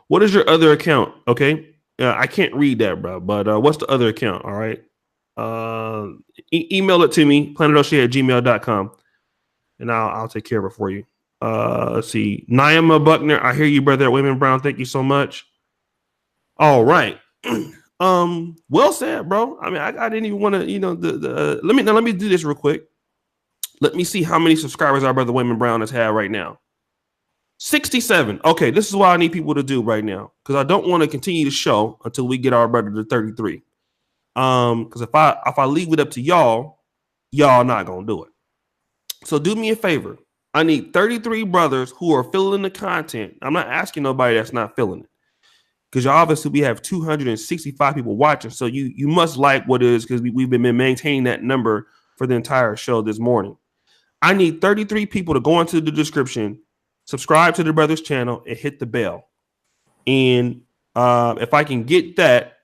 What is your other account? Okay. I can't read that, bro. But what's the other account? All right. Email it to me, planetoshay@gmail.com. And I'll take care of it for you. Let's see. Naima Buckner, I hear you, brother. Waymon Brown, thank you so much. All right. Well said, bro. I mean, I didn't even want to, let me do this real quick. Let me see how many subscribers our brother Waymon Brown has had right now. 67. Okay, this is what I need people to do right now, because I don't want to continue the show until we get our brother to 33. Because if I leave it up to y'all not gonna do it. So do me a favor. I need 33 brothers who are feeling the content. I'm not asking nobody that's not feeling it, because obviously we have 265 people watching. So you must like what it is, because we've been maintaining that number for the entire show this morning. I need 33 people to go into the description, subscribe to the brother's channel, and hit the bell. And if I can get that,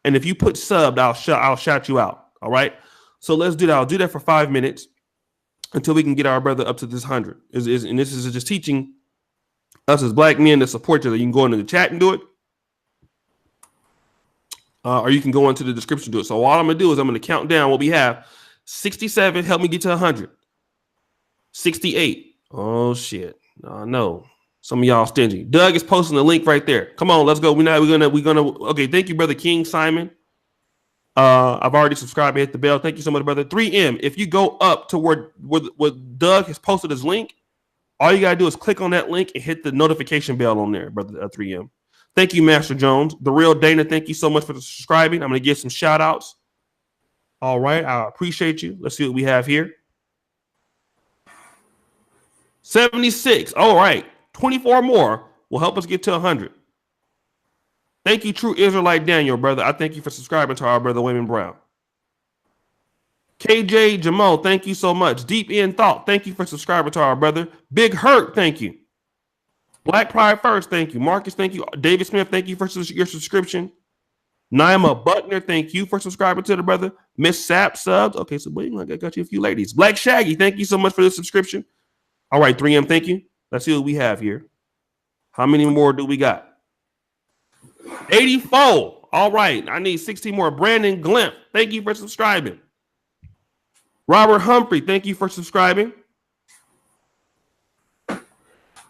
and if you put subbed, I'll shout you out. All right. So let's do that. I'll do that for 5 minutes until we can get our brother up to this 100. And this is just teaching us as black men to support each other. You can go into the chat and do it. Or you can go into the description and do it. So all I'm going to do is I'm going to count down what we have. 67, help me get to 100. 68. Oh, shit. No. Some of y'all stingy. Doug is posting the link right there. Come on, let's go. We're gonna. Okay, thank you, brother King Simon. I've already subscribed and hit the bell. Thank you so much, brother. 3M. If you go up to where Doug has posted his link, all you gotta do is click on that link and hit the notification bell on there, brother 3M. Thank you, Master Jones. The Real Dana, thank you so much for subscribing. I'm gonna give some shout outs. All right, I appreciate you. Let's see what we have here. 76. All right. 24 more will help us get to 100. Thank you, True Israelite Daniel, brother. I thank you for subscribing to our brother Waymon Brown. KJ Jamal, thank you so much. Deep in Thought, thank you for subscribing to our brother. Big Hurt, thank you. Black Pride First, thank you. Marcus, thank you. David Smith, thank you for your subscription. Naima Buckner, thank you for subscribing to the brother. Miss Sap subs. Okay, so wait, I got you a few ladies. Black Shaggy, thank you so much for the subscription. All right, 3M, thank you. Let's see what we have here. How many more do we got? 84. All right. I need 16 more. Brandon Glimp, thank you for subscribing. Robert Humphrey, thank you for subscribing.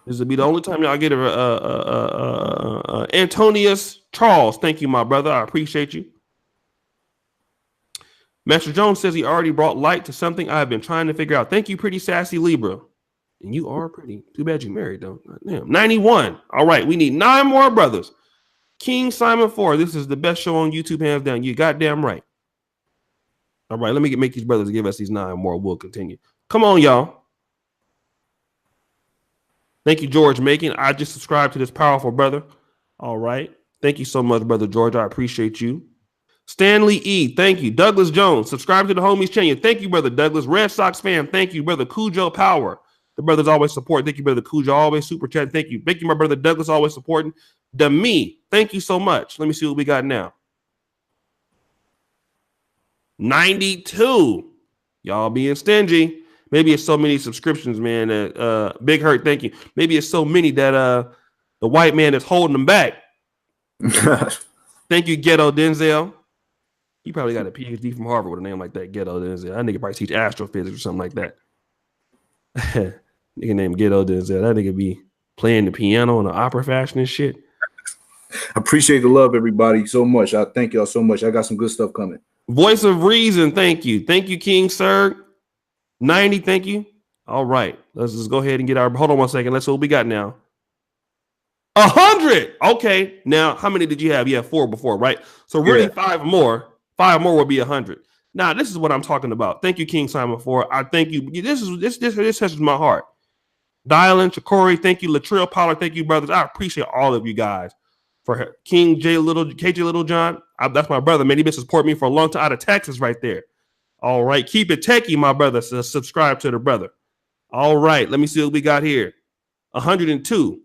This will be the only time y'all get Antonius Charles. Thank you, my brother. I appreciate you. Master Jones says he already brought light to something I have been trying to figure out. Thank you, pretty sassy Libra. And you are pretty. Too bad you married, though. Damn. 91. All right. We need 9 more brothers. King Simon 4. This is the best show on YouTube, hands down. You goddamn right. All right. Let me make these brothers give us these 9 more. We'll continue. Come on, y'all. Thank you, George Macon. I just subscribed to this powerful brother. All right. Thank you so much, Brother George. I appreciate you. Stanley E. Thank you. Douglas Jones. Subscribe to the homies channel. Thank you, Brother Douglas. Red Sox fan. Thank you, Brother Cujo Power. The brothers always support. Thank you, Brother Cujo. Always super chat. Thank you. Thank you, my brother Douglas. Always supporting. Demi. Thank you so much. Let me see what we got now. 92. Y'all being stingy. Maybe it's so many subscriptions, man. That Big Hurt, thank you. Maybe it's so many that the white man is holding them back. Thank you, Ghetto Denzel. You probably got a PhD from Harvard with a name like that, Ghetto Denzel. That nigga probably teach astrophysics or something like that. Nigga named Ghetto Denzel. That nigga be playing the piano in an opera fashion and shit. I appreciate the love, everybody, so much. I thank y'all so much. I got some good stuff coming. Voice of Reason, thank you. Thank you, King Sir. 90, thank you. All right. Let's just go ahead and get our, hold on one second. Let's see what we got now. 100. Okay. Now, how many did you have? You had 4 before, right? So really 5 more. 5 more will be 100. Now, this is what I'm talking about. Thank you, King Simon, for. I thank you. This touches my heart. Dylan, Chakori, thank you. Latrell Pollard, thank you, brothers. I appreciate all of you guys. For King J Little, KJ Little John, that's my brother, man. He been supporting me for a long time out of Texas right there. All right. Keep it techie, my brother. So subscribe to the brother. All right. Let me see what we got here. 102.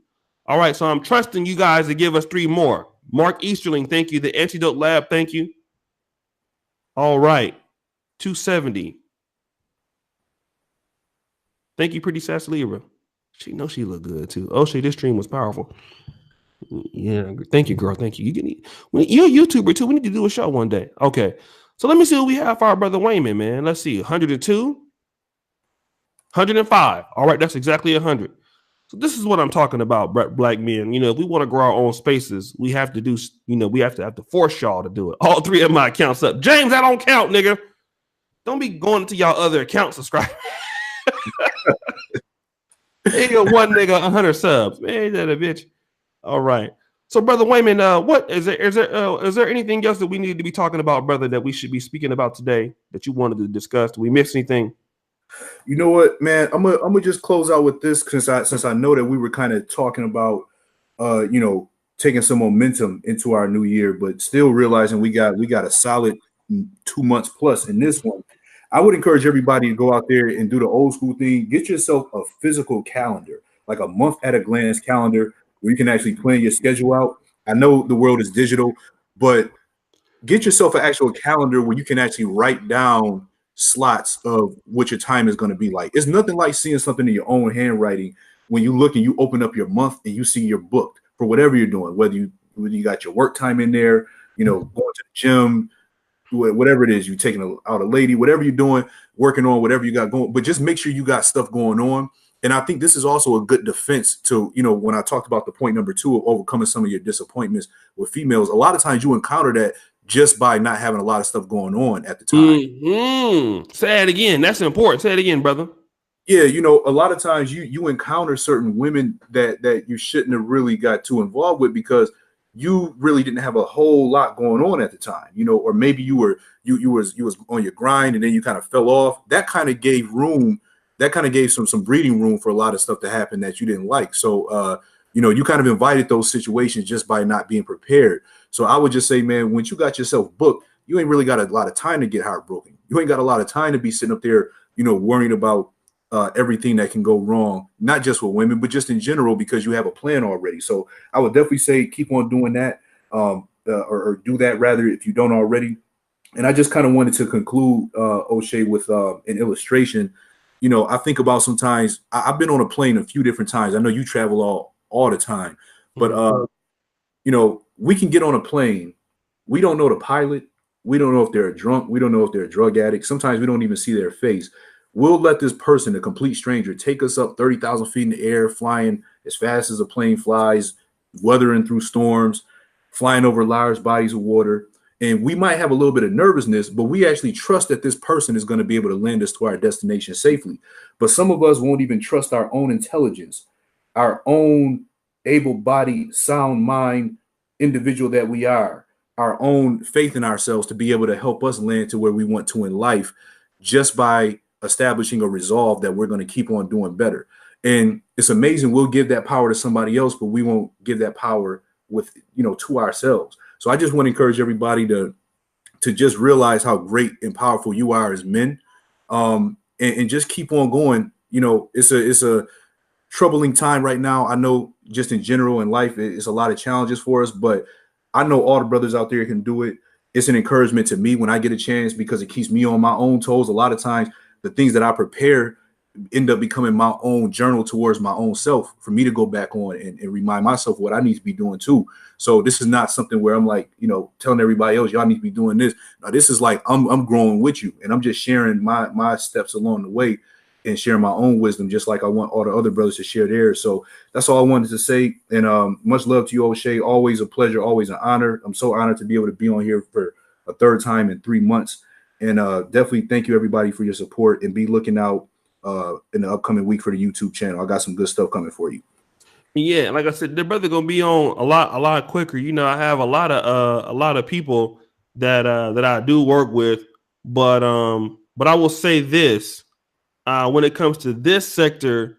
All right. So I'm trusting you guys to give us 3 more. Mark Easterling, thank you. The Antidote Lab, thank you. All right. 270. Thank you, pretty sassy Libra. She knows she looked good too. Oshay, this stream was powerful. Yeah, thank you, girl. Thank you. You're a YouTuber too. We need to do a show one day. Okay, so let me see what we have for our brother Waymon, man. Let's see, 102, 105. All right, that's exactly 100. So this is what I'm talking about, black men. You know, if we want to grow our own spaces, we have to do. You know, we have to force y'all to do it. All 3 of my accounts up. James, that don't count, nigga. Don't be going to y'all other accounts. Subscribe. Hey, one nigga, 100 subs. Man, that a bitch. All right. So, brother Waymon, what is there anything else that we need to be talking about, brother, that we should be speaking about today that you wanted to discuss? Did we miss anything? You know what, man? I'm gonna just close out with this since I know that we were kind of talking about taking some momentum into our new year, but still realizing we got a solid 2 months plus in this one. I would encourage everybody to go out there and do the old school thing. Get yourself a physical calendar, like a month at a glance calendar, where you can actually plan your schedule out. I know the world is digital, but get yourself an actual calendar where you can actually write down slots of what your time is going to be like. It's nothing like seeing something in your own handwriting when you look and you open up your month and you see you're booked for whatever you're doing, whether you got your work time in there, going to the gym, whatever it is, you taking out a lady, whatever you're doing, working on whatever you got going, but just make sure you got stuff going on. And I think this is also a good defense to, when I talked about the point number 2 of overcoming some of your disappointments with females, a lot of times you encounter that just by not having a lot of stuff going on at the time. Say it again. That's important. Say it again, brother. Yeah, a lot of times you encounter certain women that you shouldn't have really got too involved with because you really didn't have a whole lot going on at the time, or maybe you was on your grind and then you kind of fell off. That kind of gave some breathing room for a lot of stuff to happen that you didn't like. So, you kind of invited those situations just by not being prepared. So I would just say, man, once you got yourself booked, you ain't really got a lot of time to get heartbroken. You ain't got a lot of time to be sitting up there, worrying about everything that can go wrong, not just with women, but just in general, because you have a plan already. So I would definitely say keep on doing that, or do that rather if you don't already. And I just kind of wanted to conclude, Oshay, with an illustration. I think about sometimes I've been on a plane a few different times. I know you travel all the time, but we can get on a plane. We don't know the pilot. We don't know if they're a drunk. We don't know if they're a drug addict. Sometimes we don't even see their face. We'll let this person, a complete stranger, take us up 30,000 feet in the air, flying as fast as a plane flies, weathering through storms, flying over large bodies of water. And we might have a little bit of nervousness, but we actually trust that this person is going to be able to land us to our destination safely. But some of us won't even trust our own intelligence, our own able-bodied, sound mind individual that we are, our own faith in ourselves to be able to help us land to where we want to in life, just by establishing a resolve that we're going to keep on doing better. And it's amazing. We'll give that power to somebody else, but we won't give that power to ourselves. So I just want to encourage everybody to just realize how great and powerful you are as men, and just keep on going. It's a troubling time right now. I know just in general in life, it's a lot of challenges for us, but I know all the brothers out there can do it. It's an encouragement to me when I get a chance, because it keeps me on my own toes. A lot of times the things that I prepare end up becoming my own journal towards my own self, for me to go back on and remind myself what I need to be doing too. So this is not something where I'm like, telling everybody else, y'all need to be doing this. Now, this is like, I'm growing with you, and I'm just sharing my steps along the way and sharing my own wisdom, just like I want all the other brothers to share theirs. So that's all I wanted to say. And much love to you, Oshay. Always a pleasure, always an honor. I'm so honored to be able to be on here for a third time in 3 months. And definitely thank you, everybody, for your support, and be looking out in the upcoming week for the YouTube channel. I got some good stuff coming for you. Yeah, like I said, the brother gonna be on a lot quicker. I have a lot of people that I do work with, but I will say this, when it comes to this sector,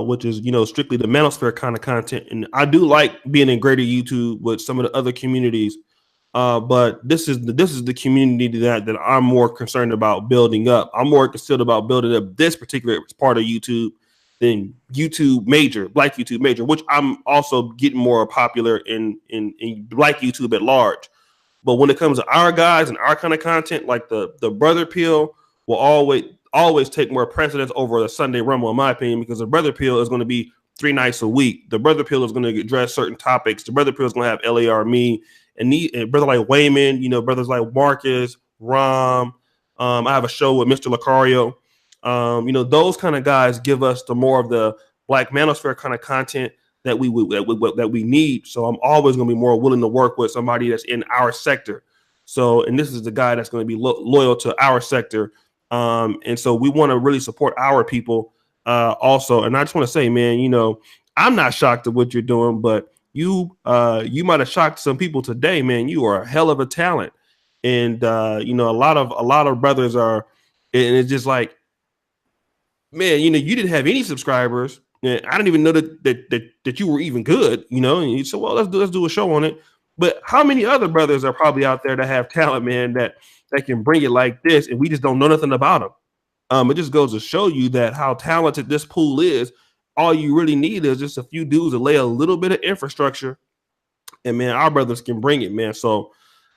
which is strictly the manosphere kind of content, and I do like being in greater YouTube with some of the other communities, but this is the community that I'm more concerned about building up. I'm more concerned about building up this particular part of YouTube than Black YouTube major, which I'm also getting more popular in Black YouTube at large. But when it comes to our guys and our kind of content, like the brother pill will always take more precedence over the Sunday Rumble, in my opinion, because the brother pill is going to be 3 nights a week. The brother pill is going to address certain topics. The brother pill is going to have LAR me and brother like Waymon, brothers like Marcus, Rom. I have a show with Mr. Lucario. Those kind of guys give us the more of the Black manosphere kind of content that we need. So I'm always going to be more willing to work with somebody that's in our sector. So, and this is the guy that's going to be loyal to our sector. And so we want to really support our people also. And I just want to say, man, I'm not shocked at what you're doing, but you might have shocked some people today, man. You are a hell of a talent. And a lot of brothers are, and it's just like, man, you didn't have any subscribers. And I didn't even know that you were even good, and you said, well, let's do a show on it. But how many other brothers are probably out there that have talent, man, that can bring it like this, and we just don't know nothing about them? It just goes to show you that how talented this pool is. All you really need is just a few dudes to lay a little bit of infrastructure, and man, our brothers can bring it, man. So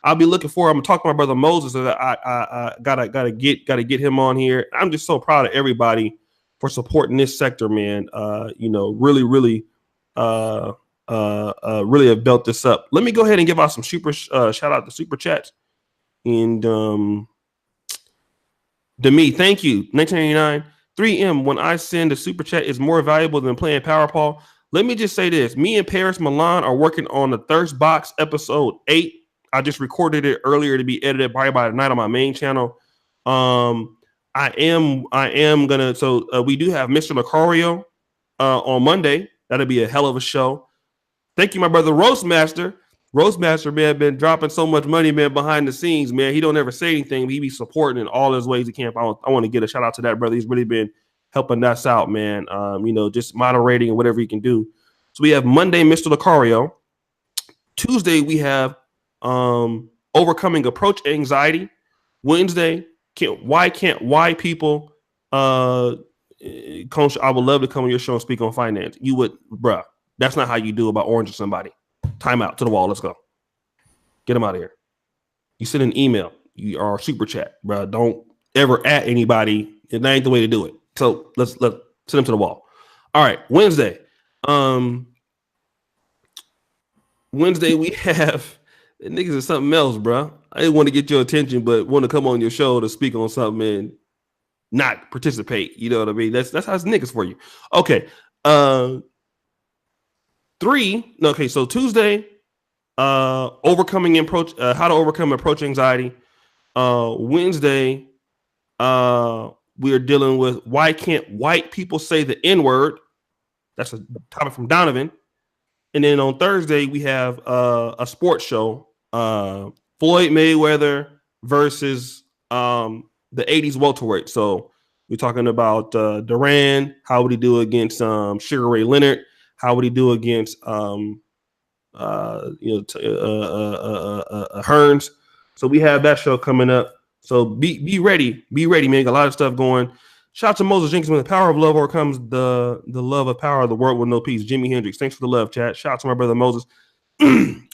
I'll be looking forward. I'm gonna talk to my brother Moses. So I gotta get him on here. I'm just so proud of everybody for supporting this sector, man. Really have built this up. Let me go ahead and give out some super shout out to super chats. And Demi, thank you. 1989 3M. When I send a super chat, is more valuable than playing Powerball. Let me just say this: me and Paris Milan are working on the Thirst Box episode 8. I just recorded it earlier to be edited by tonight on my main channel. I am gonna. So we do have Mr. Lucario on Monday. That'll be a hell of a show. Thank you, my brother Roastmaster. Roastmaster, man, been dropping so much money, man, behind the scenes, man. He don't ever say anything, but he be supporting in all his ways he can. I want to get a shout out to that brother. He's really been helping us out, man. Just moderating and whatever he can do. So we have Monday, Mr. Lucario. Tuesday, we have overcoming approach anxiety. Wednesday, why people Coach, I would love to come on your show and speak on finance. You would, bruh. That's not how you do about oranging somebody. Time out to the wall. Let's go. Get him out of here. You send an email. You are super chat, bro. Don't ever at anybody. That ain't the way to do it. So let's send him to the wall. All right. Wednesday we have Niggas is something else, bro. I didn't want to get your attention, but want to come on your show to speak on something and not participate. You know what I mean? That's how it's niggas for you. Okay. Okay, so Tuesday, overcoming approach, how to overcome approach anxiety. Wednesday, we are dealing with why can't white people say the N-word? That's a topic from Donovan. And then on Thursday, we have a sports show, Floyd Mayweather versus the 80s welterweight. So we're talking about Duran. How would he do against Sugar Ray Leonard? How would he do against Hearns? So we have that show coming up. So be ready, man. Got a lot of stuff going. Shout out to Moses Jenkins. When the power of love overcomes the love of power of the world with no peace. Jimi Hendrix. Thanks for the love, chat. Shout out to my brother Moses.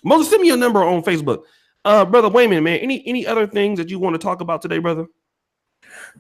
Moses, send me your number on Facebook. Brother Waymon, man. Any other things that you want to talk about today, brother?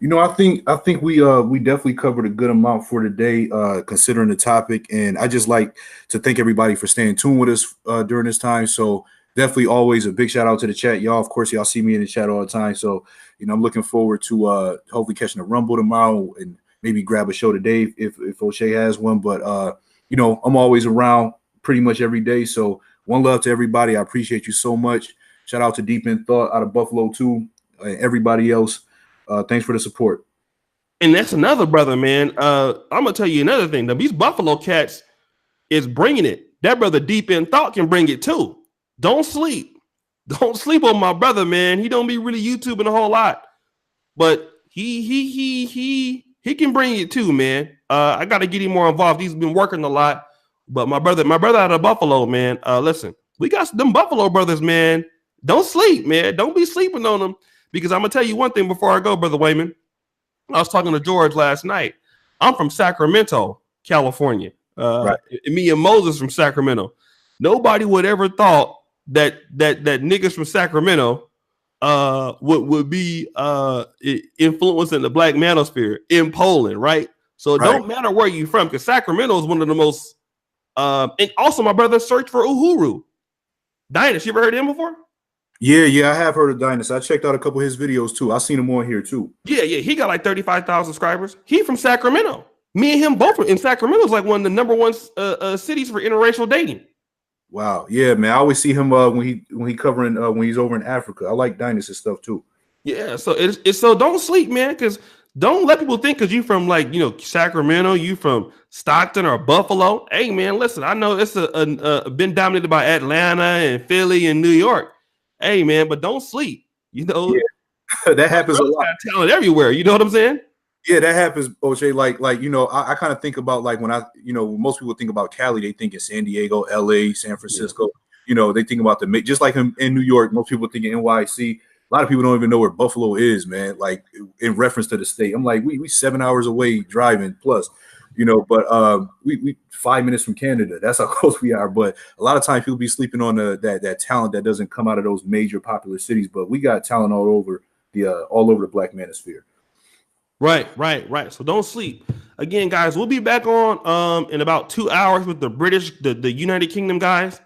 You know, I think we definitely covered a good amount for today, considering the topic. And I just like to thank everybody for staying tuned with us during this time. So definitely always a big shout out to the chat. Y'all, of course, y'all see me in the chat all the time. So, you know, I'm looking forward to hopefully catching a Rumble tomorrow and maybe grab a show today if Oshay has one. But, you know, I'm always around pretty much every day. So one love to everybody. I appreciate you so much. Shout out to Deep in Thought out of Buffalo too, and everybody else. Thanks for the support. And that's another brother, man. I'm gonna tell you another thing. These Buffalo cats is bringing it. That brother Deep in Thought can bring it too. Don't sleep. Don't sleep on my brother, man. He don't be really YouTubing a whole lot, but he can bring it too, man. I got to get him more involved. He's been working a lot, but my brother out of Buffalo, man. Listen, we got them Buffalo brothers, man. Don't sleep, man. Don't be sleeping on them, because I'm gonna tell you one thing before I go, brother Waymon. I was talking to George last night. I'm from Sacramento, California. Right. Me and Moses from Sacramento. Nobody would ever thought that niggas from Sacramento would be influencing the black manosphere in Poland, right? So it don't matter where you're from, because Sacramento is one of the most. And also, my brother searched for Uhuru. Dynas, you ever heard of him before? Yeah, I have heard of Dynas. I checked out a couple of his videos too. I've seen him on here too. Yeah, he got like 35,000 subscribers. He from Sacramento. Me and him both in Sacramento is like one of the number one cities for interracial dating. Wow, yeah, man. I always see him when he covering when he's over in Africa. I like Dynas' stuff too. Yeah, so it's so don't sleep, man, because don't let people think because you from like Sacramento, you from Stockton or Buffalo. Hey, man, listen, I know it's been dominated by Atlanta and Philly and New York. Hey, man, but don't sleep. Yeah. That happens a lot. Talent everywhere. You know what I'm saying? Yeah, that happens, Oshay. Like I kind of think about like when most people think about Cali, they think in San Diego, LA, San Francisco. Yeah. They think about just like in New York, most people think in NYC. A lot of people don't even know where Buffalo is, man. Like in reference to the state, I'm like, we 7 hours away driving plus, but we 5 minutes from Canada. That's how close we are. But a lot of times people be sleeping on that talent that doesn't come out of those major popular cities. But we got talent all over the black manosphere. Right. So don't sleep. Again, guys, we'll be back on in about 2 hours with the United Kingdom guys.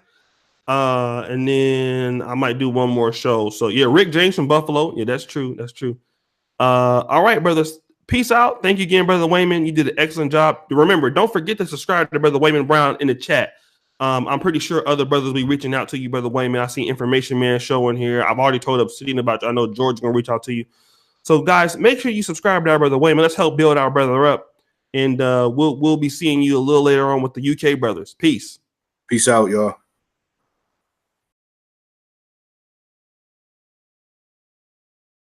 And then I might do one more show. So yeah, Rick James from Buffalo. Yeah, that's true. All right, brothers. Peace out. Thank you again, Brother Waymon. You did an excellent job. Remember, don't forget to subscribe to Brother Waymon Brown in the chat. I'm pretty sure other brothers will be reaching out to you, Brother Waymon. I see Information Man showing here. I've already told Obsidian about you. I know George is going to reach out to you. So, guys, make sure you subscribe to our Brother Waymon. Let's help build our brother up. And we'll be seeing you a little later on with the UK brothers. Peace. Peace out, y'all.